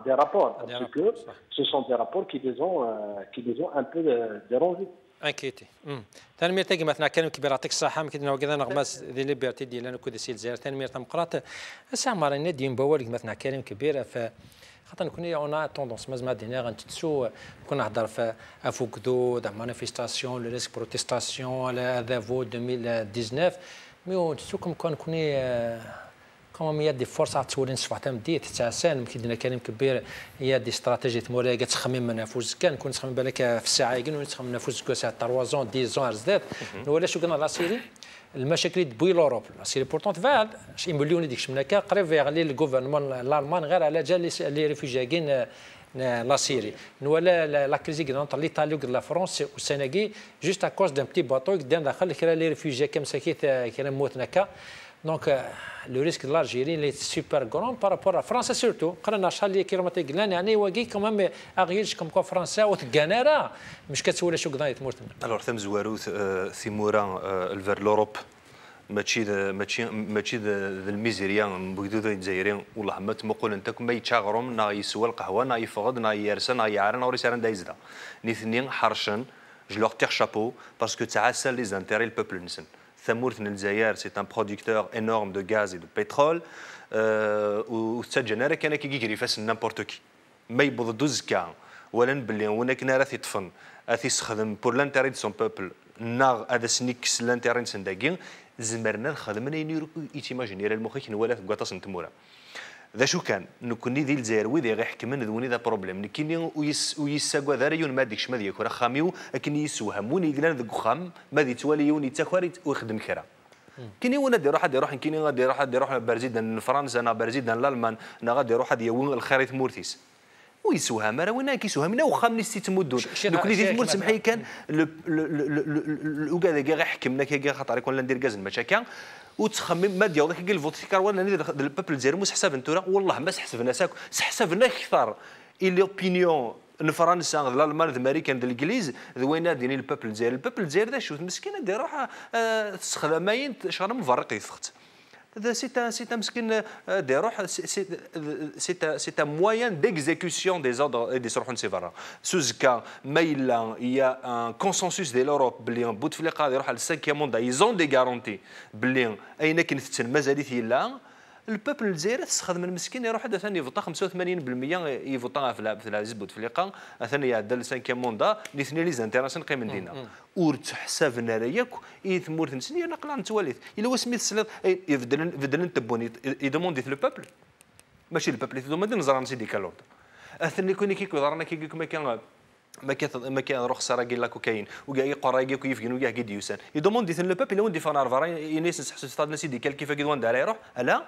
des rapports, parce que ce sont des rapports qui les ont un peu dérangés. انكيتي ثاني مير تاقي مثلا كلام كبير يعطيك الصحه يمكن وكذا نغمس دي ليبرتي ديالنا كود سيل زير ثاني مير تمقرات الساعه مارينا ديم بوالك مثلا كلام كبير ف خاطر نكون اون توندونس مازال دينا غنتسو كنا نهضر في افوكدو دا مانيفيستاسيون لو ريسك بروتيستاسيون على هذا فو 2019 مي نتسوكم كون كما هي دي فرصه تولي نصفع تمديت تاع سان كيدنا كلام كبير هي دي استراتيجيه مولاي تخمم منافوس كان كون تخمم بالك في الساعه يقولوا تخمم منافوس كو ساعه 3 زون 10 زون ارزدات ولا شو قلنا لا سيري المشاكل تبوي لوروب لا سيري بورتون تفعل شي مليون ديك منك قريب يغلي الجوفرنمون الالمان غير على جال لي ريفوجيين لا Syrie. Nous, la crise entre l'Italie et la France au Sénégal, juste à cause d'un petit bateau qui a les réfugiés comme ça qui est mort. Donc, le risque de l'Algérie est super grand par rapport à la France surtout. Quand on a chargé kilomètres glane, on a quand même arrivé comme quoi français ou Ghanara, mais je sais pas si vous avez été mort. Alors, ثم زواروث ثمورا vers l'Europe. ماشي الميزيريان بوجدود الجزائريين والله ما تمقول انتكم ما يتشاغرهم نا يسوى القهوه نا يفقد نا يرسل نا يعرن وري سارن دايزدا نيثنين حرشن جو لور تير شابو باسكو تعسل لي زانتيري البوبل نسن ثمورث الجزائر سي ان برودكتور انورم دو غاز اي دو بترول وستجنر كان كيجري فاس نيمبورت كي ما يبوض دوزكا ولا نبلي ونك نارا تفن اثي يستخدم بور لانتيري دو سون بوبل نار هذا سنيكس لانتيري نسنداكين زمرنا خدمنا ينيرو ايتيماجينير المخيك نولا في قطاس نتمورا ذا شو كان نكوني ذي الجزائر وذي غير حكمنا ذوني ذا بروبليم نكيني ويساقوا ذاريون ما ديكش ما ديك ورا خاميو لكن يسوهموني قلنا ذا خام ما دي تواليون يتاخواري ويخدم كرا كيني وانا دي روح كيني غادي يروح برزيد فرنسا انا برزيد الالمان انا غادي يروح هذا يوين الخريط مورتيس ويسوها مرا وين كيسوها منا وخا من ستي تمدون دوك اللي تمد سمحي كان وكذا كاع حكمنا كاع خاطر يكون لا ندير كاز المشاكل وتخمم ما ديال ذاك الفوتيكار ولا ندير البابل الجزائري مش حساب انتورا والله ما حسبنا ساك حسبنا اكثر الاوبينيون فرنسا الالمان الامريكان الانجليز وين ديني البابل الجزائري ذا شو مسكين دير روحها تستخدمين شهر مفرق يفخت c'est un مسكين ديروح c'est un moyen d'exécution des ordres et des سروح نسيفرا سوزكا مايلا يا ان كونسنسوس ديال اوروب بلي بوتفليقه غادي يروح على السانكيام موند ايزون دي غارونتي بلي اين كاين مازال لا البوبل الجزائري تستخدم المسكين يروح هذا ثاني يفوتا 85% يفوتا في العزيز بوتفليقه ثاني يعدل السانكيام موندا اللي ثاني لي زانتيراسيون قيم دينا ورتحسبنا رياك يثمور ثنسني نقلا نتواليت الا هو سميت السلط يفدل نتبوني يدوموندي في البوبل ماشي البوبل يدوموندي نزران سيدي كالورد ثاني كوني كيكو ضرنا كيكو ما كان ما كان رخصه راكي لا كوكايين وكاع يقرا كيف يفكن وكاع كي ديوسان يدوموندي ثن لو بوبل لو ندي فانار فرا ينيس نحس ستاد سيدي كيف كيدوان دار يروح لا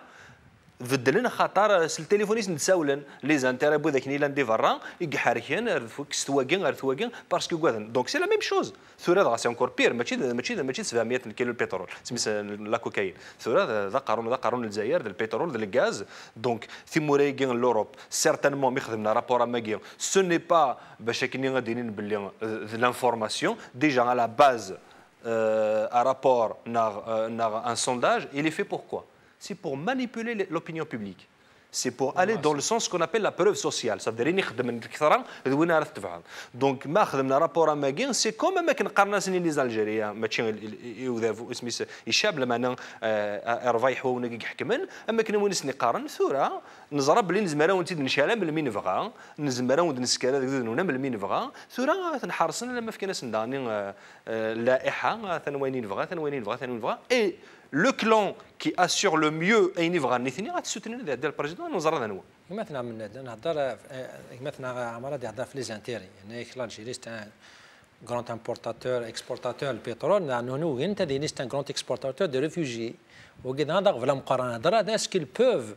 فدلنا خاطر التليفونيس نتساولن لي زانتيري بو ذاك نيلان دي فران يحركين ارثواكين باسكو كوادن دونك سي لا ميم شوز ثورة غاسي انكور بير ماشي 700 كيلو البترول سميت لا كوكايين ثورة ذا قارون الجزائر البترول الغاز دونك ثموريكين لوروب سيرتانمون يخدمنا رابور ماكيا سو ني با باش كاينين غاديين باللي لانفورماسيون ديجا على باز ا رابور نار ان سونداج il est fait pourquoi c'est pour manipuler l'opinion publique. C'est pour aller dans le sens qu'on appelle la preuve sociale. Ça veut dire نخدم الكثرة ذوين عرفت تفعل. Donc ما خدمنا رابور ماكين سي كوم ما كنقارنا سنين لي زالجيريا ماشي يوذاف اسمي يشاب لما انا رفايحوا ونقي حكمن اما كنا ونس نقارن ثوره نزرب بلي نزمرا ونتي نشالا من المين نبغى نزمرا ونسكالا ذونا من المين نبغى ثوره تنحرصنا لما فينا سنداني لائحه ثانوين نبغى اي le clan qui assure le mieux et نيفغا نيثني غتسوتني هذا البريزيدون نزرا ذنوا مثلا من نهضر مثلا عمرها يهضر في لي زانتيري يعني الجيري سي grand importateur exportateur البترول نحن انت دي نيست ان grand exportateur de réfugiés وقد هذا فلا مقارنه هذا est-ce qu'ils peuvent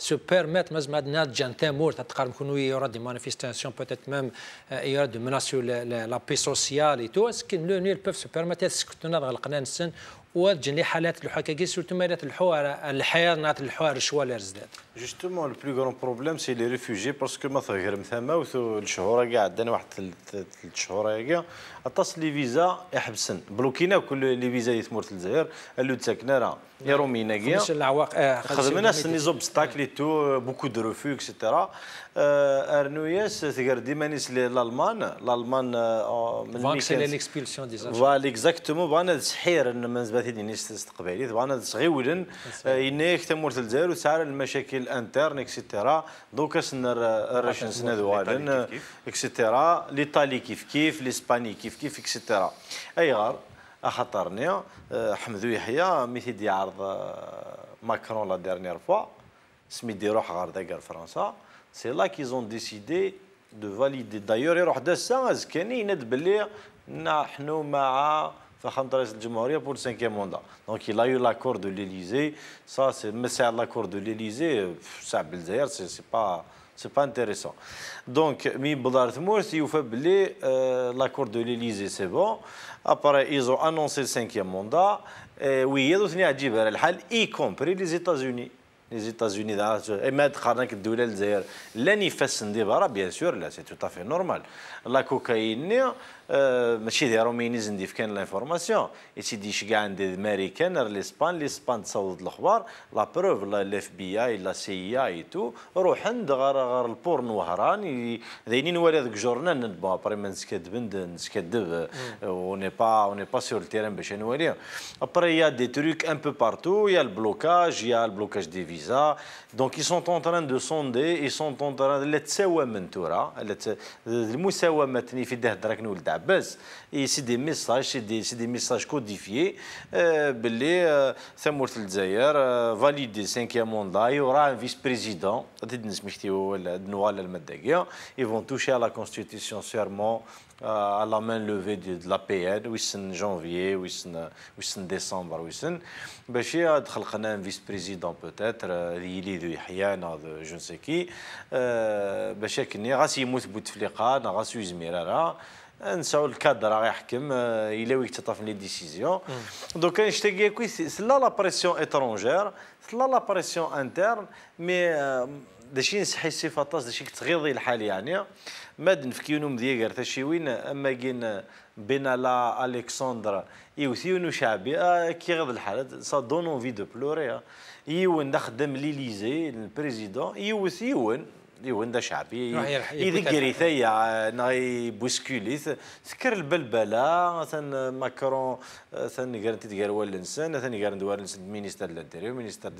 se permettre مازال عندنا جانتامور تقارن كونوا يورا دي مانيفيستاسيون peut-être même يورا دي menace sur la paix sociale et tout est-ce qu'ils peuvent se permettre سكتنا غلقنا نسن وتجني حالات الحكاكي سورتو مالات الحياه نات الحوار شوال رزدات جوستومون لو بلو غران بروبليم سي لي ريفوجي باسكو ما غير مثما الشهور كاع عندنا واحد 3 شهور كاع اتصل لي فيزا يحبسن بلوكينا كل لي فيزا يثمر الجزائر اللي تسكنا راه يا رومينا كاع خدمنا سني زوبستاكل اي تو بوكو دو ريفو اكسيتيرا ارنوياس تقدر ديما نيس الالمان فاكسيني ليكسبيلسيون دي زافير فوالا اكزاكتومون بغانا تسحير من زباتي نيس استقبالي بغانا تسغيولن ينيك تمور الجزائر وتسعر المشاكل انترن اكسيتيرا دوكا سنر الرشن سنه دوالن اكسيتيرا ليطالي كيف لاسباني كيف اكسيتيرا اي غار اخطرني حمدو يحيى مثل يعرض Macron la dernière fois, c'est là qu'ils ont décidé de valider. D'ailleurs, pour le 5e mandat. Donc il a eu l'accord de l'Élysée. Ça, c'est l'accord de l'Élysée, c'est pas intéressant. Donc, l'accord de l'Élysée, c'est bon. Après, ils ont annoncé le 5e mandat. Oui, y compris les États-Unis. Les États-Unis, bien sûr, là, c'est tout à fait normal. La cocaïne, ماشي دايرو مينيز نديف كان لانفورماسيون يسيدي شكاع عند الامريكان لاسبان تصوت الاخبار لا بروف لا اف بي اي لا سي اي تو روح عند غير البورنو وهران داينين ولا ذاك جورنال ندبا ابري ما نسكدب اوني با سور التيران باش نوري ابري يا دي تروك ان بو بارتو يا البلوكاج دي فيزا دونك ils sont en train de sonder ils sont en train لا تساوى من تورا المساومه تني في ده دراك نولد عباس سي دي ميساج سي دي ميساج كوديفيي باللي ثمورة الجزائر فاليدي 5e موندا يورا ان فيس بريزيدون غادي نسميتيو ولا نوالا المداكيه ils vont toucher à la constitution sûrement à la main levée de la PN ويسن جانفيي ويسن ديسمبر ويسن باش يدخل قنا فيس بريزيدون بوتيتر يليدو يحيى ناض جو سي كي باش كني غاسي يموت بوتفليقه غاسي يزمير نساو الكادر راه يحكم الى ويك تطاف لي ديسيزيون دونك نشتاق كوي سلا لا بريسيون اترونجير سلا لا بريسيون انترن مي داشي نسحي الصفاتاس داشي تغيضي الحال يعني ماد نفكيونو مديقر تاشي وين اما كاين بين لا الكسندر يوثيونو شعبي كي غض الحال سا دون اونفي دو بلوري يون نخدم ليليزي البريزيدون يون دا شعبي يذكر ثيا ناي بوسكوليث سكر البلبله مثلا ماكرون ثاني قال تيدير ولا انسان ثاني قال ندوار الانسان مينيستر الانتيريور مينيستر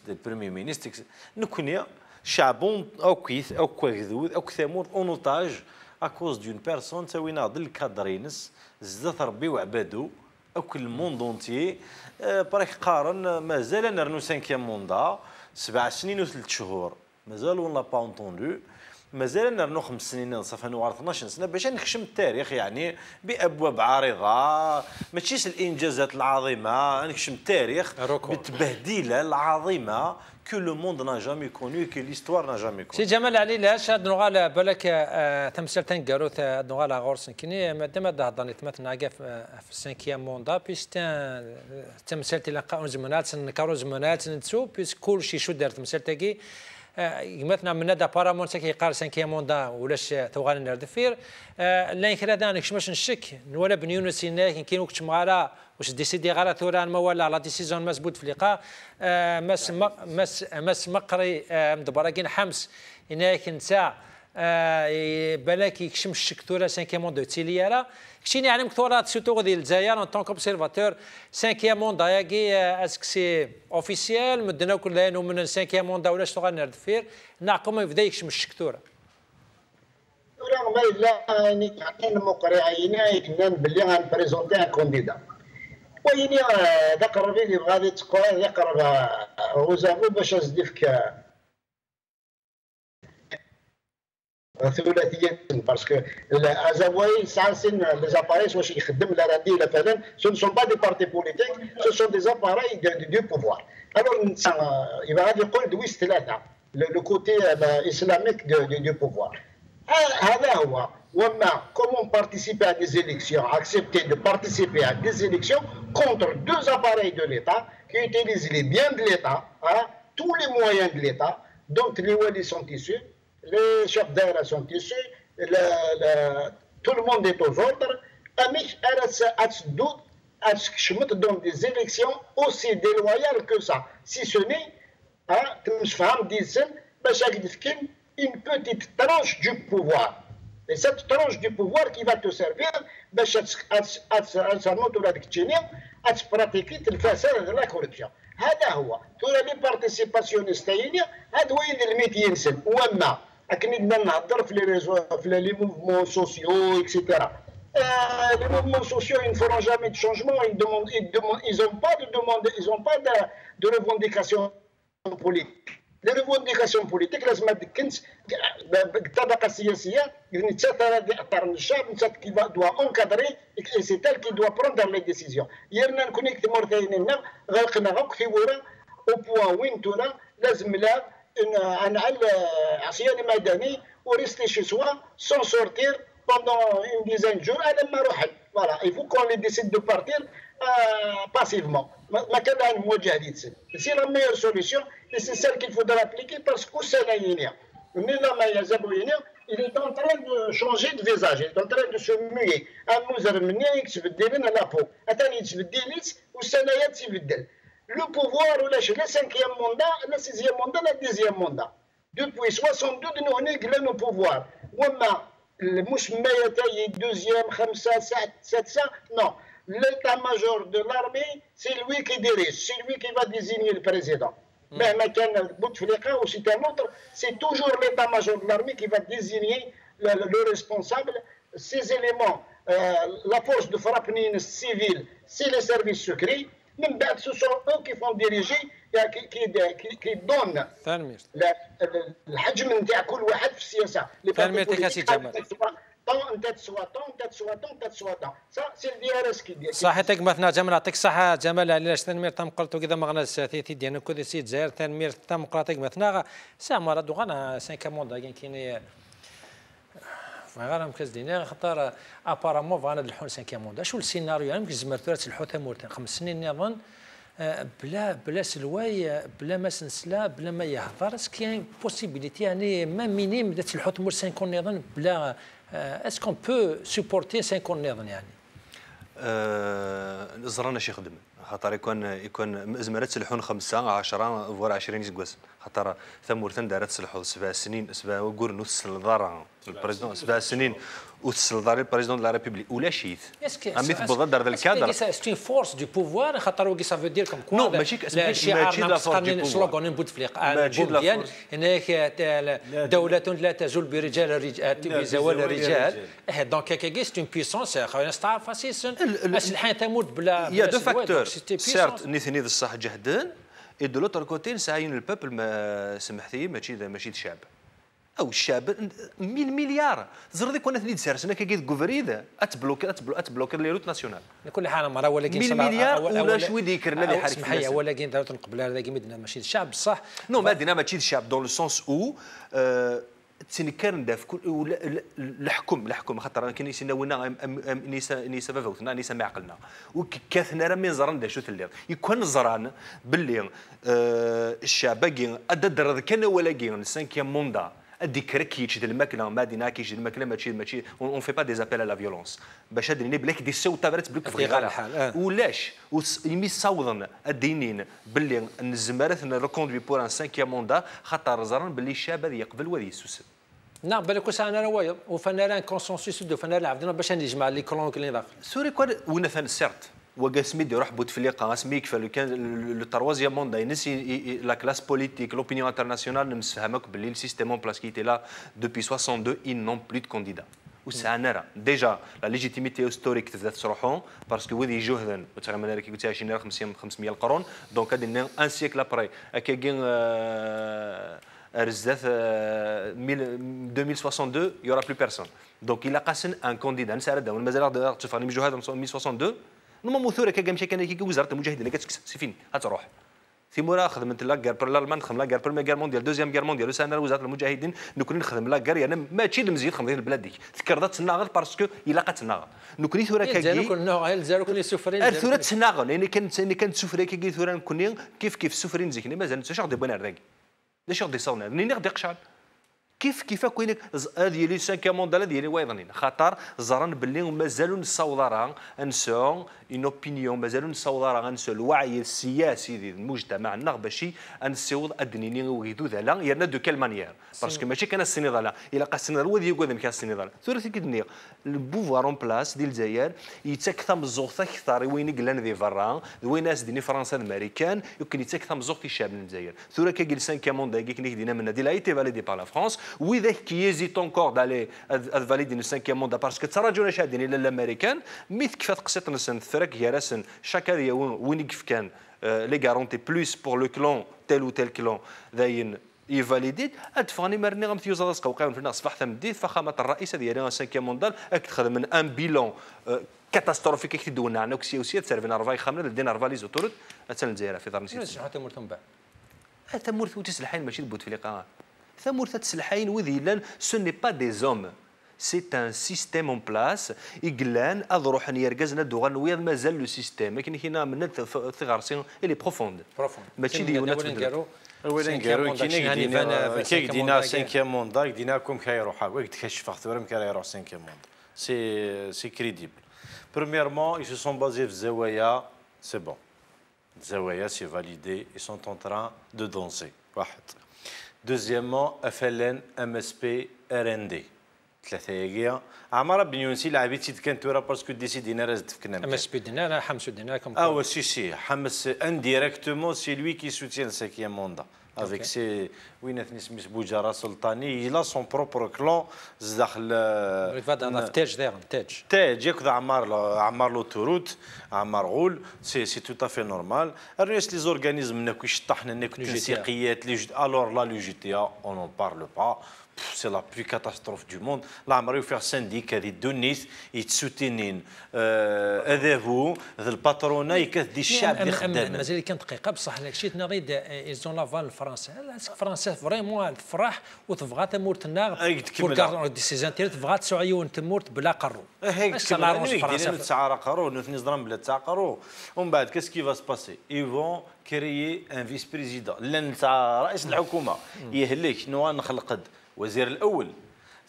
البريمير مينيستر نكونيا شعبون او كيث او كوذود او كثامور اونوتاج اكوز دون بيرسون تسوي ناض الكادرينس زدت ربي وعبادو او كل الموند اونتي بريك قارن مازال نرنو 5e موندا 7 سنين و3 شهور مازال ولا با اونتوندو مازال نرنو 5 سنين صافي نوار 12 سنه باش نخشم التاريخ يعني بابواب عريضه ماشي الانجازات العظيمه نخشم التاريخ بالتبهديله العظيمه que le monde n'a jamais connu et que l'histoire n'a jamais connu. سي جمال علي لاش هاد نغال بالك تمثل تنقروث هاد نغال غورسن كني مادام هضرني تمثل في 5e موندا بيس تمثل تلقى زمانات نكارو زمانات نتسو بيس كلشي شو دار تمثل تاكي مثلا من هذا بارامون ساكي قال 5e موندا ولاش توغال نردفير لا يكرا دانك باش نشك ولا بن يونس هناك كاين وقت مغالا واش ديسيدي غالا ثوران ما ولا لا ديسيزيون مسبوط في اللقاء مس مقري مدبراكين حمس هناك نساء بلاك يكشم الشك ثورا 5e موندا تيليارا كشيني علم ثورات سيتو غادي الجزائر ان طونك اوبسيرفاتور 5e موندا ياكي اسك سي اوفيسيال مدنا كل من 5e موندا ولاش توغال نردفير نعقم يبدا يكشم الشك ثورا ما الا يعني كاين مقرعين يكنن باللي غنبريزونتي ان كونديدا ويني ذاك الراجل اللي غادي تقرا يقرب وزافو باش ازدفك ثلاثيه باسكو ازافوي سانسين لي زاباريس واش يخدم لا راندي لا فلان سو نسون با دي بارتي بوليتيك سو سون دي زاباراي دو بوفوار الوغ يبقى غادي يقول دويس ثلاثه لو كوتي اسلاميك دو بوفوار هذا هو. Comment participer à des élections, accepter de participer à des élections contre deux appareils de l'État qui utilisent les biens de l'État, tous les moyens de l'État, donc les Wali sont issus, les chefs d'air sont issus, tout le monde est aux ordres, dans des élections aussi déloyales que ça. Si ce n'est, une petite tranche du pouvoir. Et cette tranche du pouvoir qui va te servir à pratiquer la corruption. هذا هو. ترى لي بارتيسيباسيونيستين هذا هو اللي الميت ينسن وما اكني نهضر في لي ريزو في لي موفمون سوسيو اكسيتيرا. Les mouvements sociaux ils ne feront jamais de changement, ils n'ont pas de demande, ils n'ont pas دو ريفونديكاسيون بوليتيك. لي ريفونديكاسيون بوليتيك لازم ما تكنش الطبقه السياسيه تاثر من الشعب كي دوا اونكادري اي سي تال كي دوا بروندر لي ديسيزيون. يرنا نكونيكت مورثيننا غلقنا غوكتيورا او بوان وين تورا لازم لا نعل عصيان مدني وريستي شي سوا سون سورتير pendant une dizaine de jours على ما روحت. فوالا il faut qu'on les décide de partir passivement. ما كان عندهم مواجهه دي تسد. سي لا ميور سوليسيون et c'est celle qu'il faudra appliquer parce que c'est la ligne. Mais là, Maya Zabouina, il est en train de changer de visage, il est en train de se muer. Le pouvoir, le 5e mandat, le 6e mandat, le 10e mandat. Depuis 62, nous avons le pouvoir. مش 2e, 5, 700, non. L'état-major de l'armée, c'est lui qui dirige, c'est lui qui va désigner le président. مهما كان بوتفليقه ou c'est un autre, c'est toujours l'état-major de l'armée qui va désigner le responsable. Ces éléments, la force de frappe civile, c'est les services secrets. من بعد ce sont eux qui font diriger, qui donnent الحجم نتاع كل واحد في السياسه. صحيتك مثلا جمال يعطيك الصحة جمال علاش تنمير تم قلتو كذا مغنى الساتيتي ديالنا كل سيد زاير تنمير تم قلتك مثلا ساعة مرة دوغانا 5 موندا كاين غير مكاز دينا خاطر ابارامون فانا الحون 5 موندا شو السيناريو يعني زمرتو تلحو ثمورتين 5 سنين نظن بلا سلواي بلا ما سنسلا بلا ما يهضر اسكي بوسيبيليتي يعني ما مينيم تلحو ثمور 5 نظن بلا est-ce qu'on peut supporter 5 نظن يعني؟ زرانا شي خدمه خاطر يكون زمرات تسلحون 5 10 فوار 20 يسكواس خاطر ثمورتن دارت تسلحوا 7 سنين 7 وكور نص الضرع البريزيدون 7 سنين وتسلطار البريزيدون de la République ولا شيت اميث بالضبط دار الكادر سي فورس دو بوفوار خاطر وكي سافو دير كوم كوا نو ماشي لا فورس دو بوفوار نبوتفليق ديال هناك دولة لا تزول برجال بزوال الرجال دونك كاكي سي اون بيسونس خلينا نستعرف اسلحه تموت بلا يا دو فاكتور سيرت نيثني الصح جهدان اي دو لوتر كوتي نساين البوبل ما سمحتي ماشي الشعب او الشعب 1000 مليار زردي كنا ثني تسارسنا كي كوفريد اتبلوك لي روت ناسيونال كل حال مره ولكن 1000 مليار ولا شوي ذكر الذي حرك اسمح لي ولكن دابا قبل هذا مدينه ماشي الشعب بصح نو مدينه ماشي الشعب دون لو سونس او تسنكر نداف الحكم خاطر انا كاين يسناونا نيسا فوتنا نيسا ما عقلنا وكاثنا راه من زران دا شو تلير يكون زران باللي الشعب باقي اددر كان ولا كاين 5 موندا الذكر كيتشد الماكله مدينه كيتشد الماكله ماشي اون في با دي ابيل على فيولونس باش هاد بلاك دي الصوت تبرت بلوك في غاله ولاش يمي صوضن الدينين باللي الزمارات ريكوندوي بور ان 5 موندا خاطر زران باللي الشاب هذا يقبل وهذا يسوس نعم بالك انا روايه وفنان كونسونسيس دو فنان عبدنا باش نجمع لي كلون اللي داخل سوري كون ونفن سيرت وقاسميد يروح بوتفليقه اسميك فلو كان لو تروازيام موندا ينسي لا كلاس بوليتيك لوبينيون انترناسيونال نمسفهمك باللي السيستيم اون بلاس كي تي لا دوبي 62 ils n'ont plus de candidats وساعنا ديجا لا ليجيتيميتي هيستوريك تبدا تروحون باسكو وذي جهدا وتغمنا كي قلت 500 القرون دونك هادي ان سيكل ابري كاين رزاف 2062 il y aura plus personne donc il a قاسن ان كانديدا نسال مازال تشوف راني مجهد 2062 نما مثوره كامشي كان وزاره المجاهدين اللي كتسكت فين غتروح ثمورا خدمت لا كار بر الالمان خدم لا كار بر كار مونديال دوزيام كار مونديال سنه وزاره المجاهدين نكون نخدم لا كار انا ماشي المزيد خدم البلاد ديك تكرضت تناغل باسكو الا قتناغ نكوني ثوره كاكي زارو كوني سفرين ثوره تناغل يعني كانت سفريه كي ثوره نكوني كيف السفرين زيكني مازال تشاغ دي بون ارداك دي شغل دي صونا ني نغدق شعب كيف كوين هذه لي 5 موندا ديالي وايضا خاطر زران باللي مازالوا نصورا انسون اون اوبينيون مازالوا نصورا انسون الوعي السياسي ديال المجتمع باش نسيوض ادنيني ويدو ذالا يرنا دو كال مانيير باسكو ماشي كان السنغال الا قا السنغال هو ديال كذا كان السنغال ثورتي كدني البوفوار اون بلاس ديال الجزائر يتكثر مزوغ اكثر وين قلنا ذي فران وين ناس ديني فرنسا الامريكان يمكن يتكثر مزوغ في الشعب الجزائر ثورة كي 5 موندا كي دينا من دي لا ايتي فاليدي بار لا فرانس واذا كيزيت اونكور دالي فاليدين السانكيام موندا باسكو تراجعون شادين الى الامريكان ميث كيفاش قصيت نسن ثرك يا راسن شاكا وين كيف كان لي غارونتي بلوس بور لو كلون تيل و تيل كلون داين يفاليديت ادفاني مرني غمثيو زادس قوقاون في الناس فحث مديت فخامه الرئيسه ديالنا سانكيام موندال اكثر من ان بيلون كاتاستروفيك كي دونا عنا كسي وسيات سيرفينا رفاي خامنا لدينا رفالي زوتورد اتسال الجزائر في دار نسيت حتى مرتم بعد حتى مرث وتسلحين ماشي بوتفليقه ثمور تسلحين وذي لان سو ني با دي زوم سي ان سيستيم اون بلاس يقلان اضروح يركزنا دوغان ويا مازال لو سيستيم لكن هنا من ثغارسين اللي بروفوند ماشي ديونا اولا قالوا كي دينا سانكيام موندا ديناكم كيروح هاك تكشف اختورم كيروح سانكيام موندا سي كريديبل premièrement ils se sont basés في الزوايا سي بون الزوايا سي فاليدي ils sont en train de danser واحد deuxièmement FLN MSP RND ثلاثه ياقيا عمر بن يونسي لاعبين تيت كانت ورا باسكو ديسيدينا راز تفكنا ام اس بي دينا حمس ديناكم سي حمس انديريكتومون سي لوي كي سوتيان سانكيام موندا افيك سي وين سميت بوجاره سلطاني il a son propre clan داخل في تاج داير تاج ياخذ عمار لوتوروت عمار غول سي تو افي نورمال الناس لي زورغانيزم ناكو يشطحنا ناكو تنسيقيات الور لا لو جي تي ا اون نون بارل با سي لا بلو كاتاستروف دو موند لا عمرو يفيغ سانديك هذه دونيس يتسوتينين اذابو ذا الباترونا يكث الشعب اللي خدام مازال كان دقيقه بصح شي تناضي ايزون لافال فرنسا فرنسا فريمون تفرح وتبغى تمور تناغ بور دي سي انتيريت تبغى تسعيون تمورت بلا قرو هيك فرنسا تسعه قرو نثني زرام بلا تسعه قرو ومن بعد كاس كي فا سباسي ايفون كريي ان فيس بريزيدون لان تاع رئيس الحكومه يهلك نوا نخلق وزير الاول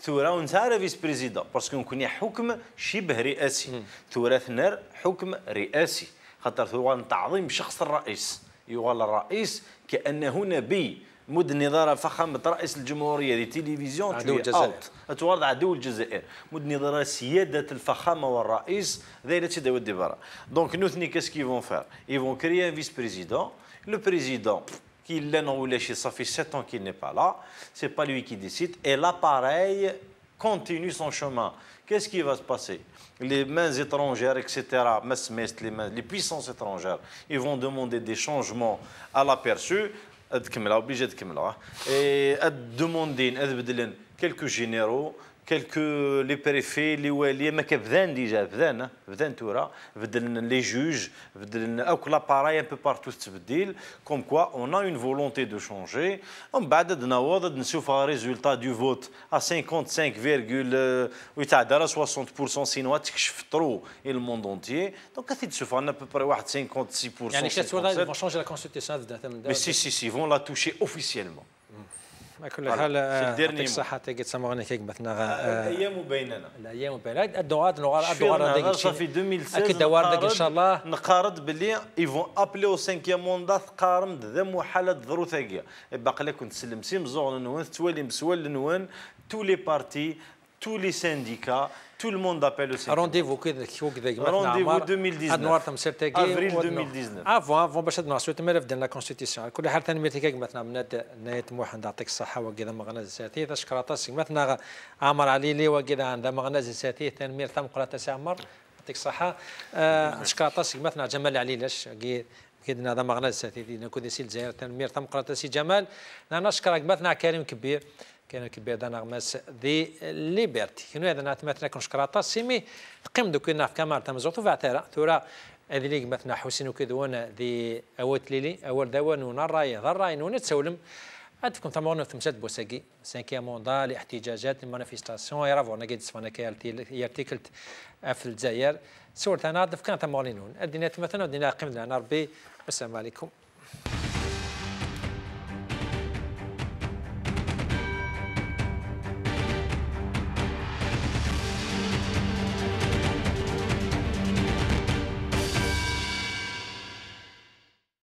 ثورة ونسارة فيس بريزيدون باسكو نكون حكم شبه رئاسي ثورة ثنر حكم رئاسي خاطر ثورة تعظيم شخص الرئيس يقال الرئيس كأنه نبي مد نظارة فخامة رئيس الجمهورية دي تلفزيون عدو الجزائر اتوارد عدو الجزائر مد نظارة سيادة الفخامة والرئيس ذي لا تشدا ودي برا دونك نوثني كاس كي فون فار يفون كريي ان فيس بريزيدون لو بريزيدون qu'il l'a enroulé, ça fait 7 ans qu'il n'est pas là, ce n'est pas lui qui décide, et l'appareil continue son chemin. Qu'est-ce qui va se passer? Les mains étrangères, etc., les puissances étrangères, ils vont demander des changements à l'aperçu, obligé de et demander quelques généraux, les préfets, les oualiers, mais déjà, les juges, l'appareil un peu partout, comme quoi on a une volonté de changer. On va un résultat du vote à 55,60% sinon trop et le monde entier. Donc on a à peu près 56%. Ils vont changer la constitution. Mais si, ils vont la toucher officiellement. على كل حال يعطيك الصحة تيجي تسمعوني كيك مثلا الأيام بيننا الأيام بيننا الدوار صافي 2016 أكيد دوار إن شاء الله نقارض باللي يفون أبلي أو سانكيام موندا قارم ذم حالة ذروثاكية باقي لك تسلم سي مزور نوان توالي مسوال نوان تو لي بارتي تو لي سانديكا tout le monde appelle le rendez-vous كذا rendez-vous 2019 نوار تمسير تاكي افريل 2019 افون باش نعرفوا تمرف ديال لا كونستيتيسيون على كل حال ثاني كيك مثلا من نهايه موحد يعطيك الصحه وكذا مغنى ساتي تشكراتاس مثلا عمر علي وكذا عندها مغنى ساتي ثاني ثم قرات عمر يعطيك الصحه تشكراتاس مثلا جمال عليلاش كيدنا هذا مغنى ساتي نكون سي الجزائر ثاني ثم قرات سي جمال نشكرك مثلا كريم كبير كان كبير دانا غماس دي ليبرتي كانوا هذا نتمثل كون شكراطا سيمي قيم دوك ناف كمال تمزوتو فاعترا ثورة هذه اللي مثلا حسين وكذوانا ذي اوت ليلي اول دوان ونراي ضراي ونتسولم عندكم ثمرنا في تمسد بوساقي سانكيا موندا لاحتجاجات المانيفيستاسيون يرافونا قد سفانا يارتيكلت في الجزائر سورة انا كان ثمرني نون ادينا مثلا ادينا قيم لنا ربي والسلام عليكم